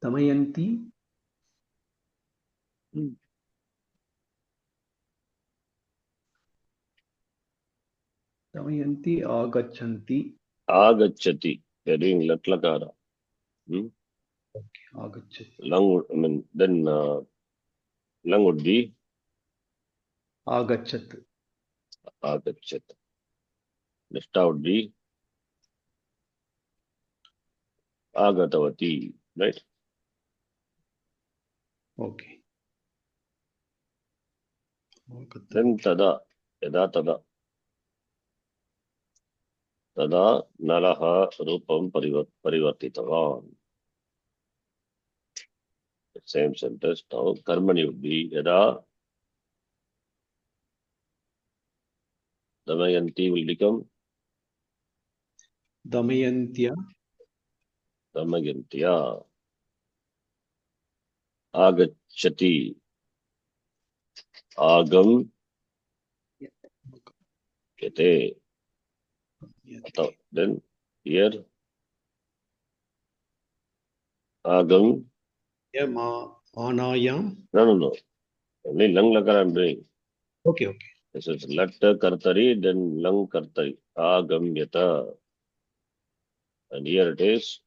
Damayanti Damayanti आगच्छन्ति agachati. They're doing latlakara. आगच्छति. Lung, I mean, then lung would be आगच्छत्. agachat. Nishta would be agatavati. Right? Okay. Then tada. Yada tada. Tada nalaha rupam parivartitavan. Same sentence. Now karmani would be yada damayanti will become दमयन्त्या damagantya. Agachati. Agam kete. Then here agam. आनायाम. No. Only lung lakara I'm doing. Okay. This is lat kartari, then lung kartari. Agamyata. And here it is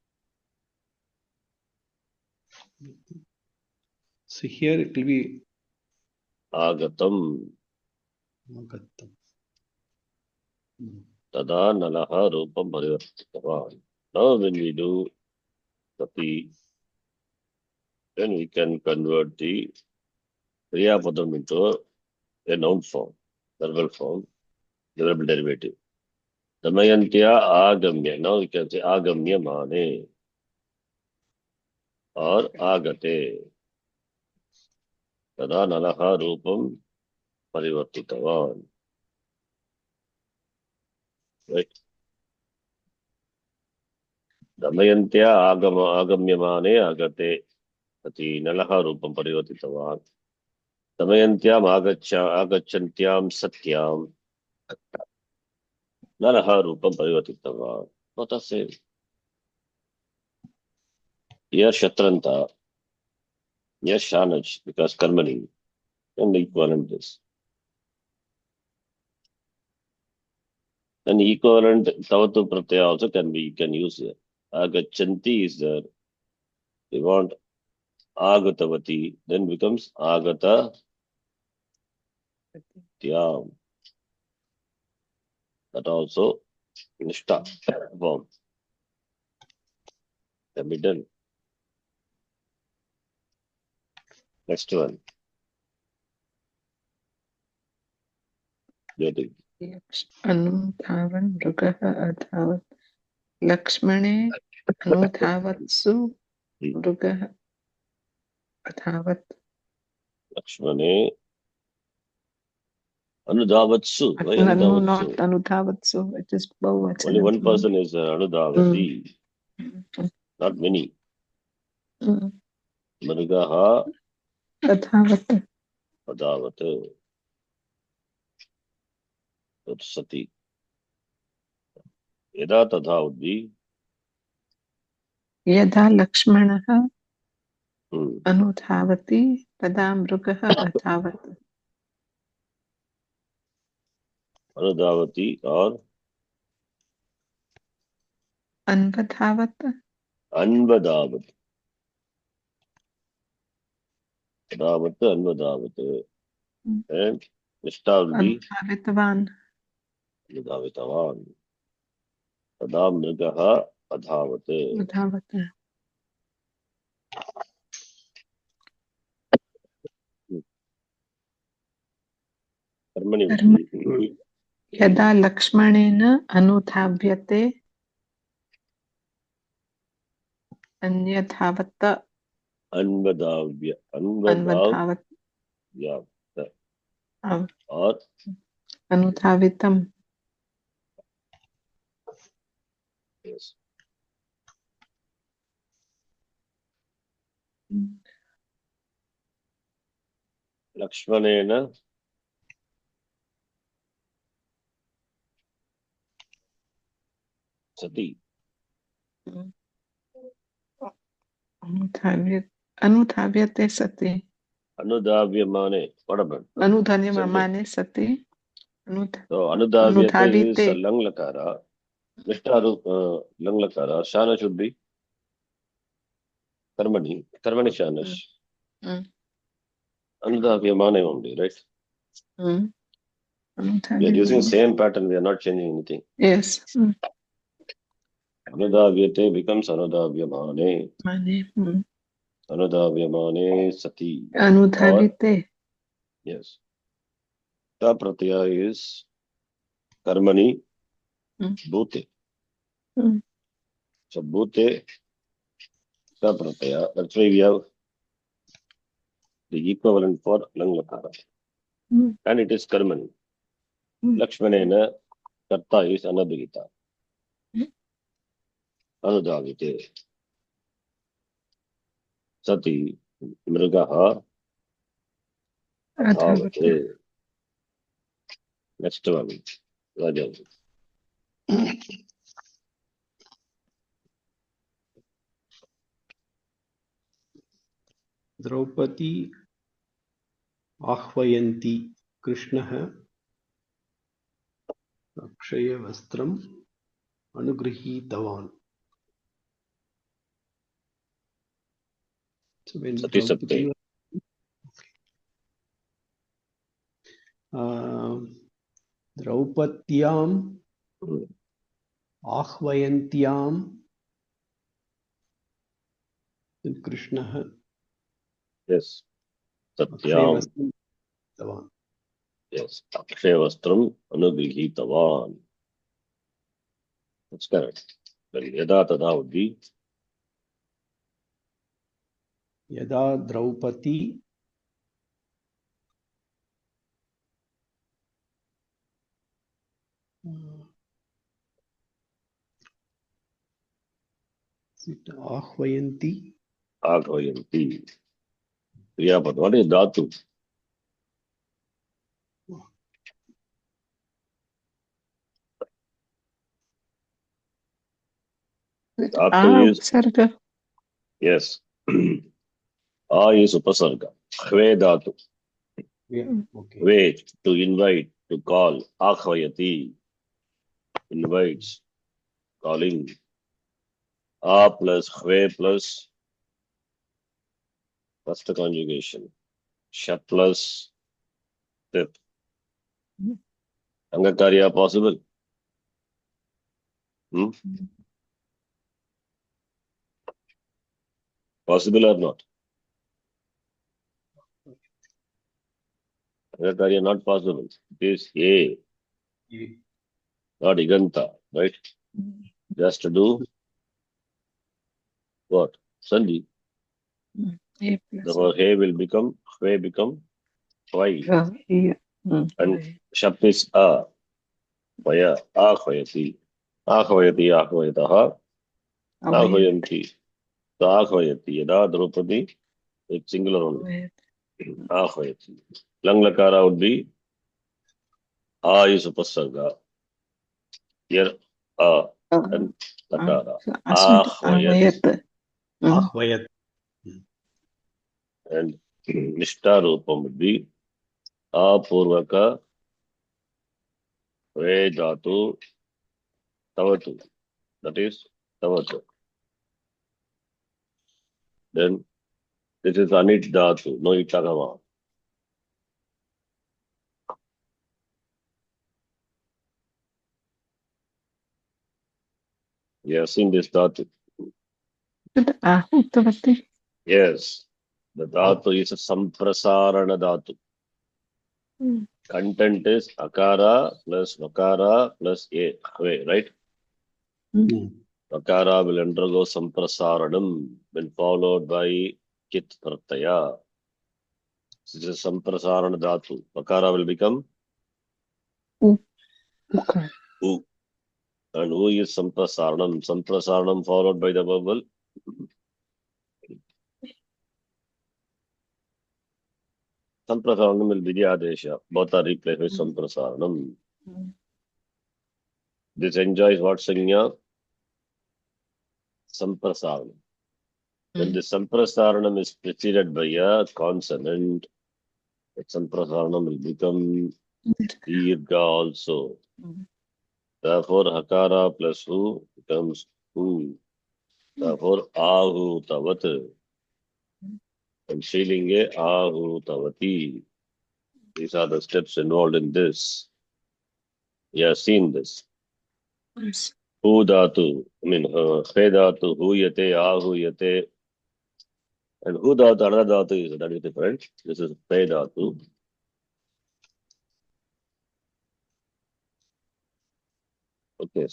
So here it will be Agatam. Agatam. Tada nalaha rupam parivartitavan. Now when we do sati, then we can convert the Kriya Padam into a noun form, verbal form, the verbal derivative. Damayantya agamya. Now we can say agamya mane or agate. Tada nalaha rupam parivartitavan. Right? Damayantya agamyamane agate. Ati nalaha rupam parivartitavan. Damayantyam agachantyam satyam. Nalaha rupam parivartitavan. Not the same. Here Shatranta, here Shanaj, because Karmani, and the equivalent is. And equivalent Tavatu Pratyaya also can use here. Agachanti is there. We want Agatavati, then becomes Agata Tyam. That also Nishta form can be done. Next one. Jyoti. अनुधावन् मृगः अधावत् लक्ष्मणे अनुधावत्सु मृगः अधावत् Lakshmane Anudavatsu. Why no, Anudavatsu? not Anudhavatsu, it is Bahuvachana. Only one person is Anudavati, not many. Mrigaha Adhavat. Adavat. That's Sati. Yada Tadha would be यदा लक्ष्मणः अनुधावति तदा मृगः अधावत्. Anudavati or अन्वधावत्. Anvadavat. Adavat, Anvadavat. And Nishta will be अनुधावितवान्. Anudavitavan. Tada Mrigaha Adhavat. अधावत्. Karmani. यदा लक्ष्मणेन अनुधाव्यते अन्यधावत्. Anvadavya. अन्वधावत्. Yeah. Or अनुधावितम्. yes. Lakshmanena Sati. अनुधाव्यते सति. Anudavyamane. What about? अनुधान्यमाने सति. So Anudavyate is अनुधाविते. Lang Lakara. Nishta Lang Lakara. Shana should be Karmani. Karmani Shanash. Anudavyamane only, right? We are using the same pattern. We are not changing anything. Yes. Anudavyate becomes Anudavyamane. Mane. Anudavyamane Sati. Anudhavite. Yes. Ta Pratyaya is Karmani Bhute. So Bhute Ta Pratyaya. That's why we have the equivalent for Lang Lakara. And it is Karmani. Lakshmanena Karta is Anabhigita. Anudavite. Sati Mrigaha Adhavate. Next one. Rajan. Draupadi Ahvayanti Krishnaha Akshaya Vastram Anugrihitavan. So when Sati Draupadi Sapte. Draupadyam Ahvayantyam Krishna Yes. Akshay Satyam. Vastram Davan. Yes. Akshay Vastram Anugrihitavan. That's correct. Well, Yada Tada would be Yada Draupadi Ahvayanti Aghoyanti. Kriyapada. What is Dhatu? Dhatu is, Upsarga. yes. A is Upasarga. Hve Dhatu. Yeah, okay. Wait, to invite, to call. Akhvayati. Invites, calling. A plus Hve plus first conjugation. Sha plus fifth. Angakarya possible? Hmm? Possible or not? Angakarya not possible. It is A, Yeah. not Iganta, right? Just to do what? Sandhi. A plus. Therefore, He will become, Hve become Hwai. Yeah. And Shap is A. Vaya, Akhvayati. Akhvayati, Akhvayataha. Akhvayanti. So Akhvayati. Yada Draupadi. It's singular only. Akhvayati. Lang Lakara would be A is Upasarga. Here A and Lakara. Akhvayat. Avayat. Ahvayat. And Nishta Rupam would be Apurvaka Vedatu Tavatu. That is Tavatu. Then this is Anit Dhatu, no Itagama. You have seen this Dhatu. Ahutavati. Yes. The Dhatu is a Samprasarana Dhatu. Content is Akara plus Vakara plus A, right? Vakara will undergo Samprasaranam when followed by Kit Pratyaya. This is Samprasarana Dhatu. Vakara will become U. U. And U is Samprasaranam. Samprasaranam followed by the vowel. Samprasaranam will be the Adesha. Both are replaced with Samprasaranam. This enjoys what Sanya? Samprasaranam. When the Samprasaranam is preceded by a consonant, the Samprasaranam will become Dirgha also. Therefore, Hakara plus Hu becomes Hu. Therefore, Ahu Tavat. And Shrilinge Ahu Tavati. These are the steps involved in this. You have seen this. Hu Dhatu, He Dhatu, Hu Yate, Ahu Yate. And Hu Dhatu, another Dhatu that is different. This is He Dhatu. Okay.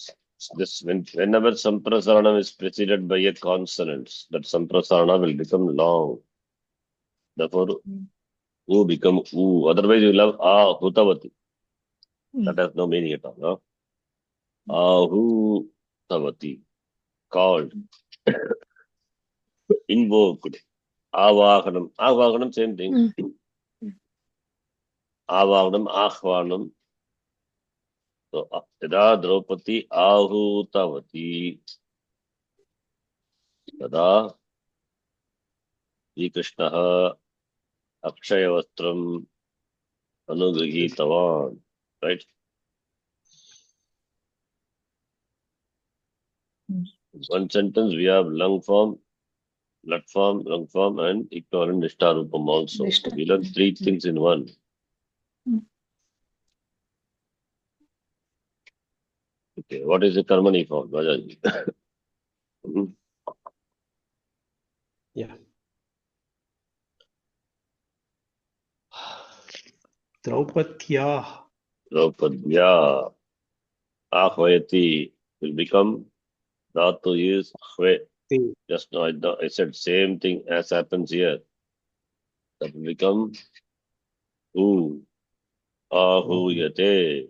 This whenever Samprasarana is preceded by a consonant, that Samprasarana will become long. Therefore, U become U. Otherwise, you will have Ahutavati. That has no meaning at all. No? Ahutavati. Called. Invoked. Avahanam. Avahanam, same thing. Avahanam, Ahvanam. So, Yada Draupadi Ahutavati. Tada Sri Krishna Akshaya Vastram Anugrihitavan. Right? One sentence we have long form, blood form, lung form, and equivalent Nishtarupam also. Nishta. We learn three things in one. Okay, what is the Karmani form, Rajaji? Yeah. Draupadyah. Draupadya Ahvayati will become Dhatu is Ahve. Just now I said same thing as happens here. That will become Hu. Ahuyate.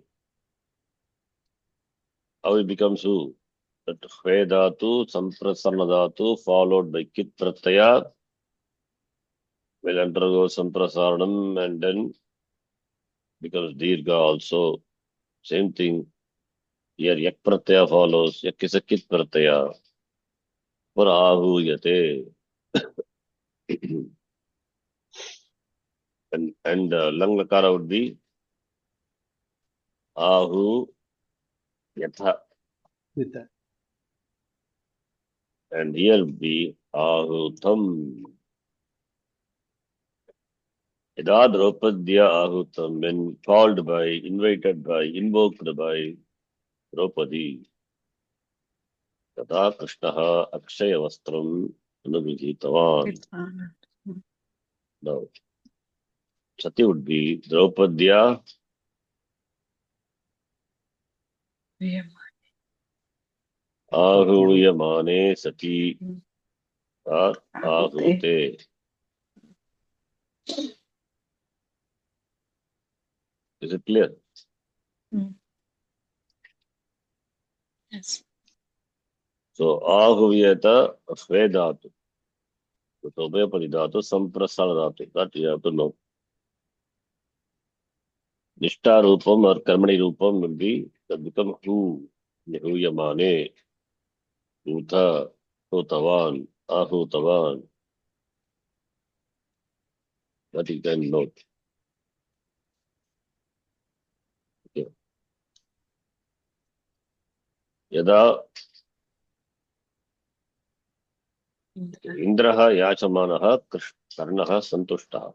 How it becomes Hu? That Hve Dhatu, Samprasarna Dhatu, followed by Kit Pratyaya, will undergo Samprasaranam and then becomes Dirgha also. Same thing. Here Yak Pratyaya follows. Yak is a Kit Pratyaya. For Ahuyate. and Lang Lakara would be Ahu Yatha. With that. And here would be Ahutam. Yada Draupadya Ahutam, when called by, invited by, invoked by Draupadi. Tata Krishnaha Akshaya Vastram Anubhijitavan. Now, Sati would be Draupadya Ahuyamane Sati or Ahute. Is it clear? Yes. So Ahuyata Vedatu. So Tobepadi Dhatu, Samprasara Dhatu. That you have to know. Nishta Rupam or Karmani Rupam will be that become Hu. Nihuyamane. Utha. Hutavan. Ahutavan. That you can note. Okay. Yada Indraha Yachamanaha Karnaha Santushtaha.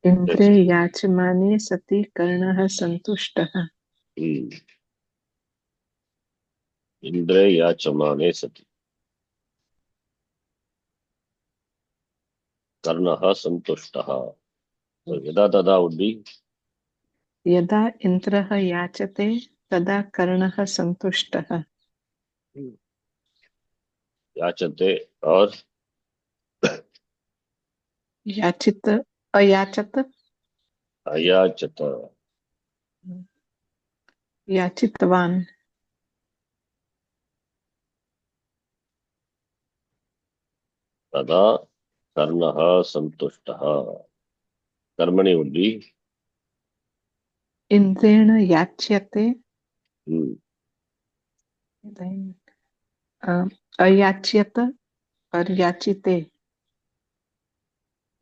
Indre yachmane sati karnaha santushtaha. Indre Yachamane Sati. Karnaha Santushtaha. So Yada Tada would be Yada indraha yachate tada karnaha santushtaha. Yachate or Yachita ayachata Ayachata. yachitvan. Tada Karnaha Santushtaha. Karmani would be Indrena yachyate. Then ayachyata or yachite.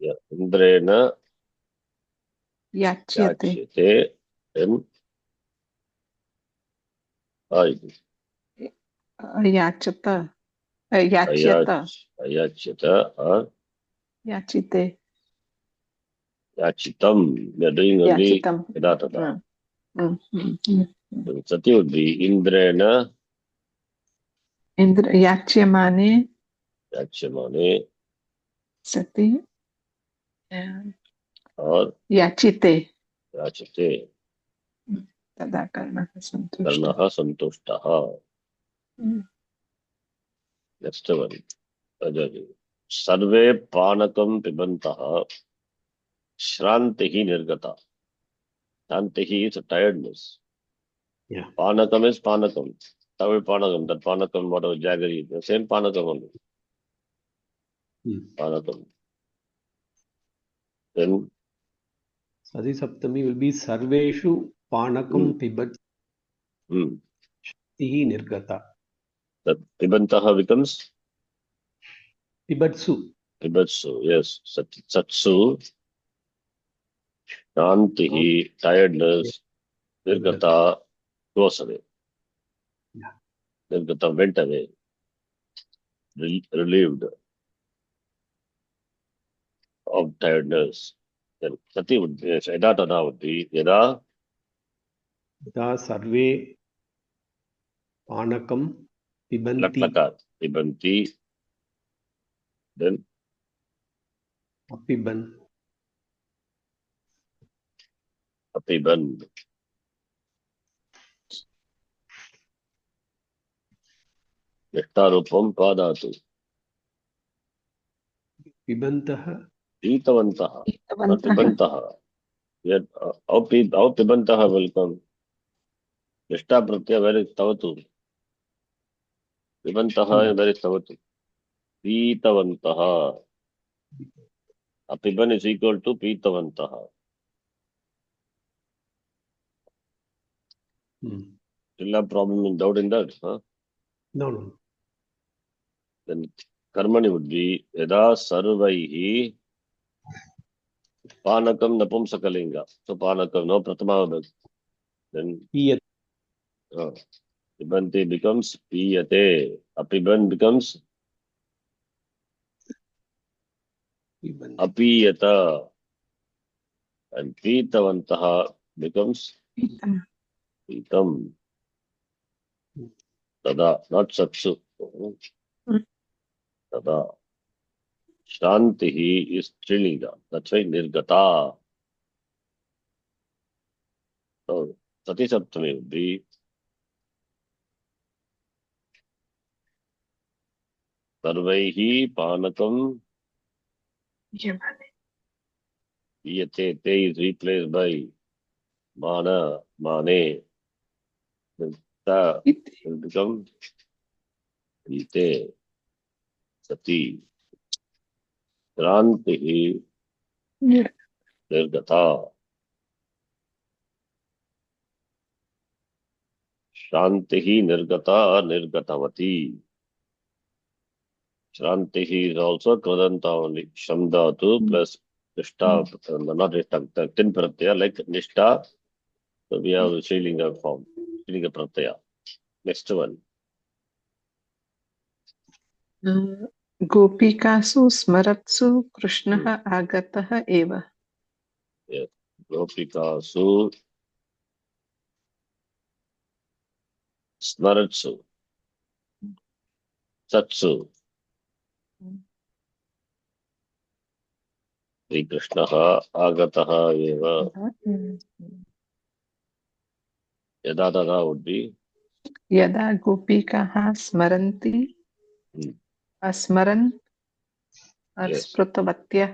yeah, Indrena Yachyate. Yachyate then Ayachata. Yachyata. Ayachyata or Yachite. Yachitam. We are doing only Yachitam. Yada Tada. Mm. Sati would be Indrena Indra yachyamane Yachyamane sati or yachite. Yachate. Tada karnaha santushtaha. Karnaha Santushtaha. Next one. Ajaji. Sarve Panakam Pibantaha Shrantihi Nirgata. Shrantihi is a tiredness. Yeah. Panakam is Panakam. Tamil Panakam, that Panakam, whatever jaggery, the same Panakam only. Panakam. Then Sati Saptami will be Sarveshu Panakam Pibat Tihi Nirgata. that Pibantaha becomes Pibatsu. Pibatsu, yes. Satsu, Shantihi, tiredness, Nirgata, goes away. Yeah. Nirgata went away, relieved of tiredness. Then Sati would be, Yada Tada would be, Yada यदा सर्वे पानकं पिबन्ति Laklaka, Pibanti, then अपिबन् Apiban. Nishtarupam Padatu, पिबन्तः Pitavantaha, not Pītavantah. Pibantaha. Yet, how Pibantaha will come? Nishta Pratyaya, where is Tavatu? Pibantaha, where is Tavatu? Pitavantaha. Apiban is equal to Pitavantaha. Still have problem in doubt in that, huh? No. Then Karmani would be Yada Sarvaihi Panakam Napumsakalinga. So Panakam, no Pratama. Then Piyat Pibanti becomes Piyate. Apiban becomes पिबन् Apiyata. And Pitavantaha becomes Pītam. Pitam. Tada, not Satsu. Tada. Shantihi is Trilinga. That's why Nirgata. So Sati Saptami would be Sarvaihi Panakam Yamane. Piyate. Te is replaced by Mana, Mane. Then Ta Iti. will become Pite. Sati. Krantihi Nirgata. Shantihi Nirgata Nirgatavati. Shantihi is also Kradanta only. Shamdatu plus Nishta, not Nishta, Tin Pratyaya, like Nishta. So we have Srilinga form, Srilinga Pratyaya. Next one. गोपिकासु स्मरत्सु कृष्णः आगतः एव. Yes. Gopikasu Smaratsu Satsu Sri Krishnaha Agataha Eva. Yada Tada would be यदा गोपिकाः स्मरन्ति स्मरन् yes. स्मृतवत्यः.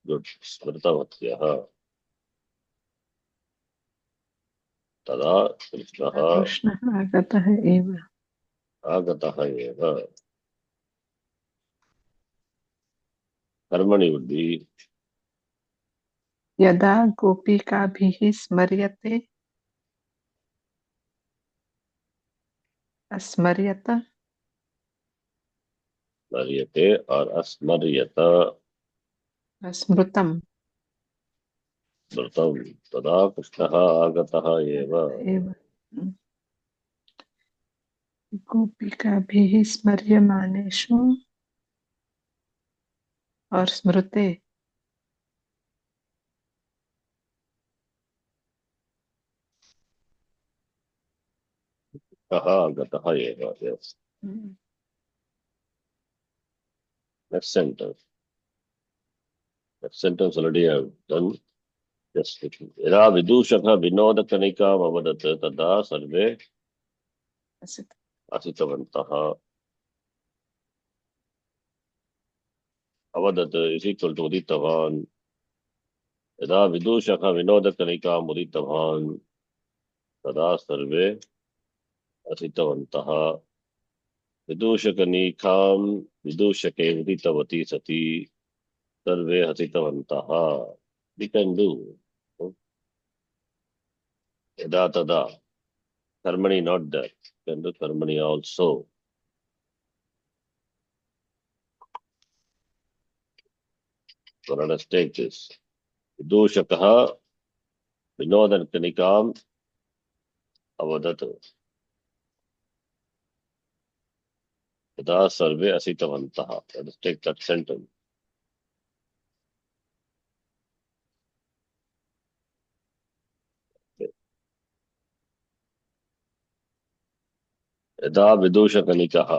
Good. Smritavatyaha. Tada Krishnaha कृष्णः आगतः एव. Agataha Eva. Karmani would be यदा गोपिकाभिः स्मर्यते स्मर्यत Maryate or Asmaryata स्मृतम् Smritam. Tada Krishnaha Agataha Eva. एव. गोपिकाभिः स्मर्यमानेषु और स्मृते Kaha Agataha Eva. Yes. Next sentence. Next sentence already I have done. Yes. Yada Vidushaka Vinoda Kanika Mavadat Tada Sarve Asitavantaha. Avadat is equal to Uditavan. Yada Vidushaka Vinoda Kanika Muditavan. Tada Sarve Asitavantaha. Vidushakanikam Vidushake Uditavati Sati Sarve Hasitavantaha. We can do. Yada Tada. Karmani not that. Can do Karmani also. So let us take this. Vidushakaha Vinodan Kanikam Avadat. यदा सर्वे असितवन्तः. Let's take that sentence. यदा विदूषकनिकः.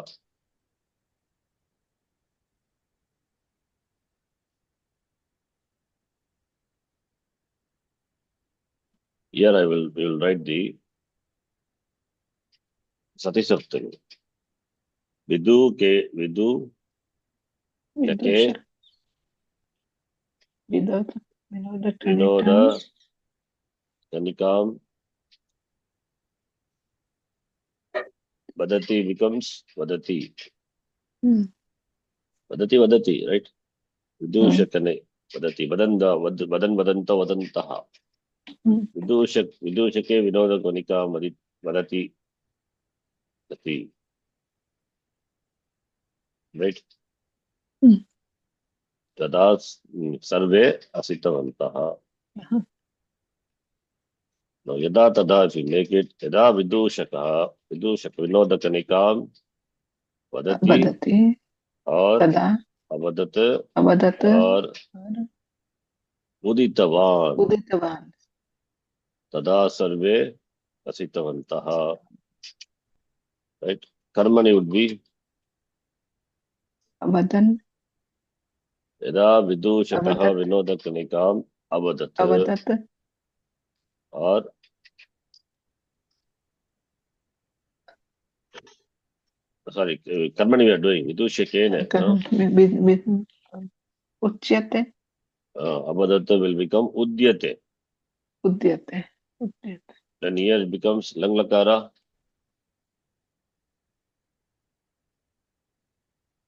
Here we will write the Sati Saptami. Vidu ke Vidu Vidush Chake Vinod Vinod Vinoda Kanikam Vadati becomes Vadati. Vadati, right? Vidushakane Vadati. Vadanta Vadantaha. Vidushake Vinoda Kanikam Vadati. Vadati. Right? Tada Sarve Asitavantaha. Now, yada tada, if you make it, yada vidushaka vinoda kanikam vadati वदति और तदा avadat अवदत् और uditavan उदितवान् tada sarve asitavantaha. Right? Karmani would be अवदन् yada vidushaka अवदत् vinoda kanikam avadat अवदत् और sorry, karmani we are doing vidushakena. No? उच्यते Avadat will become udyate. उद्यते Then here it becomes langlakara.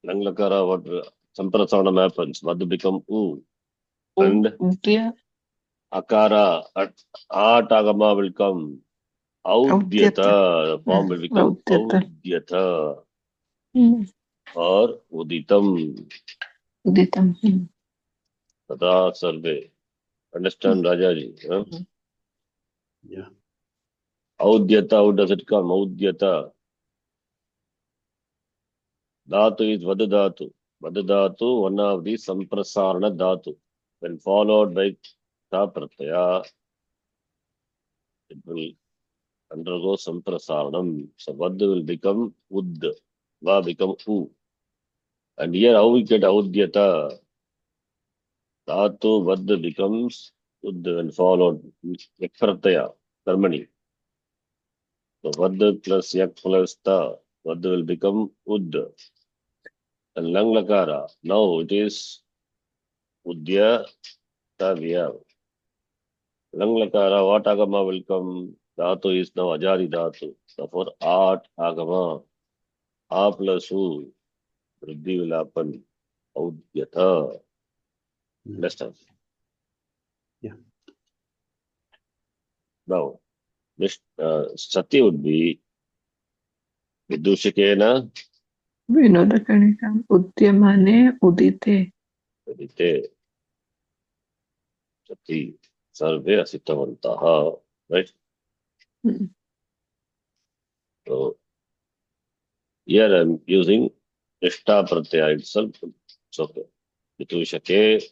Langlakara, what samprasanam happens, what will become u. And Uday akara, atagama will come. Audyata, the form will become audyata. Or uditam. उदितं Tada sarve. Understand, Rajaji? Huh? Yeah. Audyata, how does it come? Audyata. Dhatu is vadadhatu. Vadadhatu, one of the samprasarana dhatu. When followed by ta pratyaya, it will undergo samprasaranam. So vad will become ud, va become u. And here how we get audyata? Dhatu vad becomes ud when followed yak pratyaya, karmani. So vad plus yak plus ta, vad will become ud. And lang lakara, now it is udya tavya. Lang lakara, what agama will come? Dhatu is now ajari dhatu. Therefore, art agama, a plus u, vriddhi will happen. Audyata. Understand? Yeah. Now, sati would be vidushikena विनोदकणिकाम् उद्यमाने उदिते vidite sati sarve asitavantaha. Right? So, here I am using nishta pratyaya itself. It's okay. Vidushake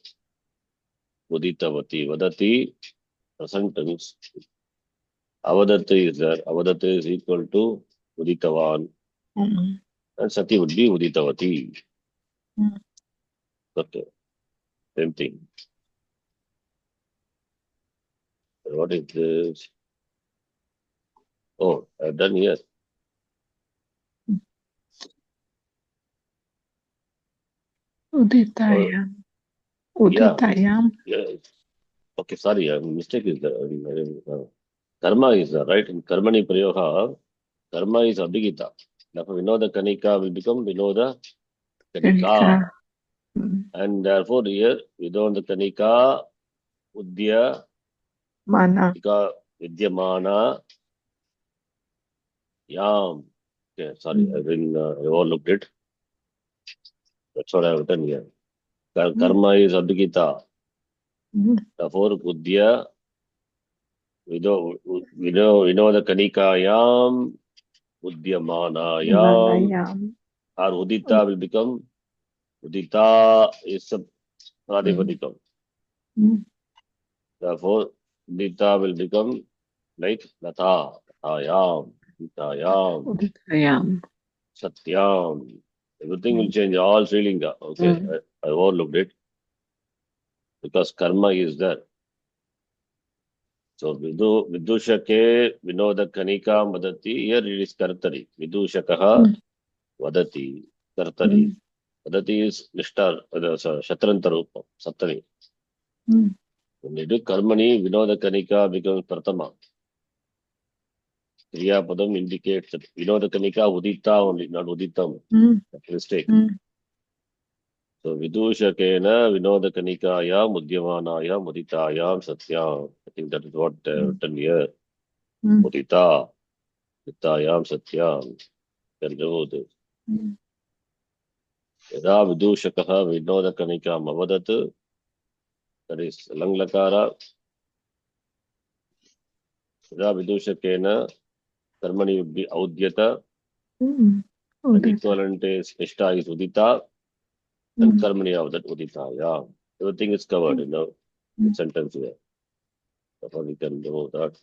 uditavati vadati present tense. Avadati is there. Avadati is equal to uditavan. And sati would be uditavati. Okay. Same thing. And what is this? Oh, I've done here. उदितायाम् उदितायाम् Yeah. Okay, sorry, mistake is there. Karma is there, right? In karmani prayoga, karma is abhigita. Therefore, Vinoda Kanika will become Vinoda Kanika. And therefore, here, Vinoda Kanika, Udya, माना Vidyamana, Yam. Okay, sorry, I overlooked it. That's what I have written here. Karma is abhigita. Therefore, Udya, Vinoda Kanika, Yam, Udyamana, Yam. or udita will become udita is a pradipadikam. Therefore, udita will become like lata, latayam, uditayam, Uditayam. satyam. Everything will change. All Srilinga. Okay, I overlooked it because karma is there. So vidushake vinoda kanika vadati. Here it is kartari. Vidushakaha vadati kartari. Vadati is nishtar shatrantha saptami. When you do karmani, vinoda kanika becomes pratama. Kriya padam indicates that vinoda kanika udita only, not uditam. That's a mistake. So vidushakena vinoda kanikayam udyamanayam uditayam satyam. I think that is what written here. Udita, uditayam satyam. Can do this. Yada vidushakaha vinoda kanikam avadat. That is langlakara. Yada vidushakena karmani would be audyata. And equivalent is nishta is udita. And karmani of that udita. Yeah. Everything is covered in the sentence here. Therefore we can do that.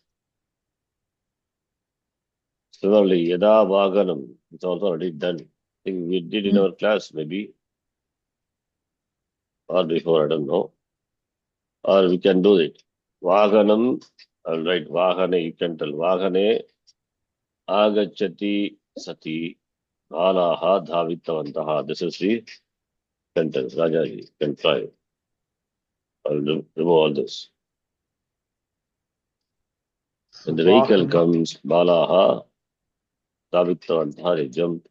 Similarly, yada vaganam. It's also already done. I think we did in our class maybe. Or before, I don't know. Or we can do it. Vaganam. I'll write vahane. You can tell vahane. Agachati sati. Balaha dhavitavantaha. This is the sentence. Rajaji can try. I'll remove all this. When the vehicle comes, Balaha dhavitavantaha. They jump.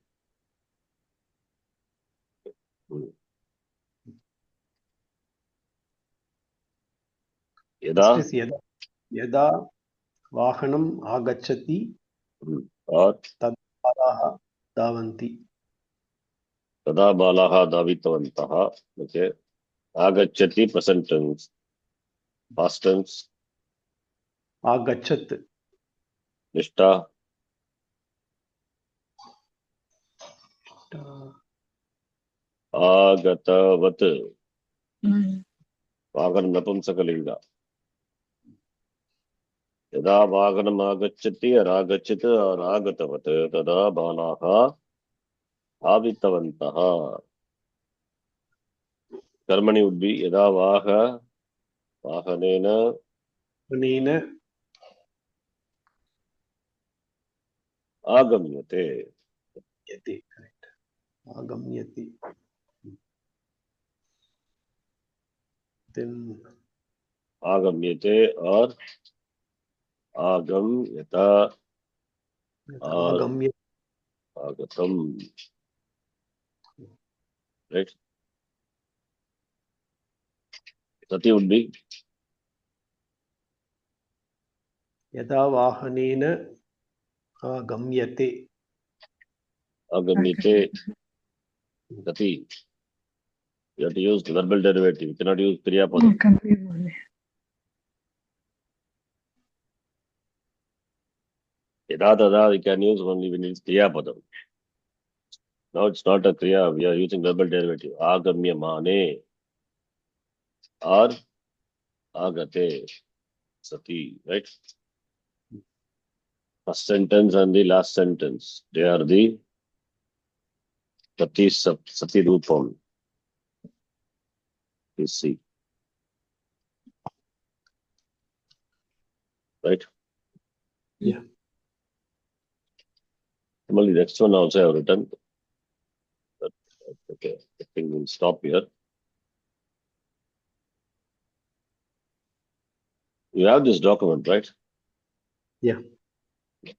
Yada. Next is yada vahanam agachati Or tad balaha davanti. Tada balaha davitavantaha. Okay. Agachati present tense. Past tense. Agachat. Nishta. Agatavat. Vaganam napumsakalinga. Yada vaganam agachati or agachit or agatavat. Tada balaha davitavantaha. Karmani would be yada vaha. Vahanena. Vanena Agamyate. yati. Correct. Agamyati. Then Agamyate or Agamyata or agamya. Agatam. Right? Sati would be Yada vahanena agamyate. Agamyate. Sati. You have to use the verbal derivative. You cannot use Kriya Padam. Yada tada we can use only when it's Kriya Padam. Now it's not a Kriya. We are using verbal derivative. Agamya mane or Agate. Sati. Right? First sentence and the last sentence. They are the Sati Rupam. You see. Right? Yeah. Similarly, the next one also I have written. But, okay, I think we'll stop here. You have this document, right? Yeah.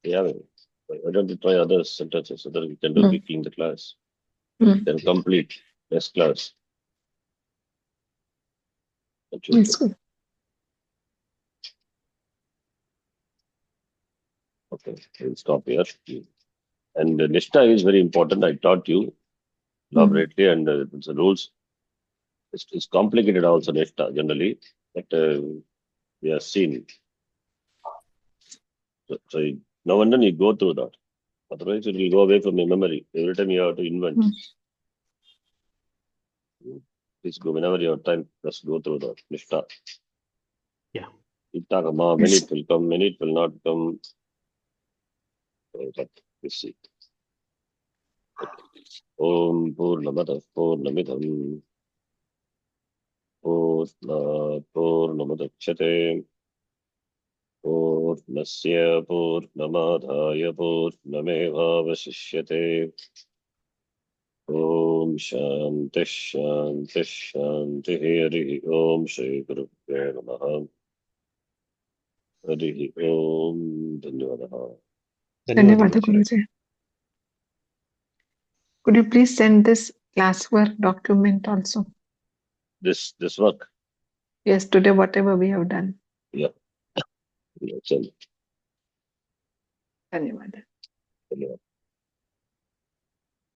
You have it. Why don't you try other sentences so that we can do quickly in the class? Then complete next class. Yes. Okay, we'll stop here. And the Nishta is very important. I taught you elaborately and it's the rules. It's complicated also, Nishta, generally, but we have seen. So now and then you go through that. Otherwise, it will go away from your memory. Every time you have to invent. Please go whenever you have time. Just go through the Nishtha. Yeah. Ittagama, many it will come, many it will not come. But we see. Om Purnamada Purnamidam Purnamudachyate Purnasya Purnamadhaya Purnamevavasishyate Om Shanti Shanti Shanti Hari Om Shri Gurubhyo Namaha Hari Om Dhanyavadaha. Dhanyavada Guruji. Could you please send this classwork document also? This work. Yes, today whatever we have done. Yeah. Dhanyavada. Dhanyavada.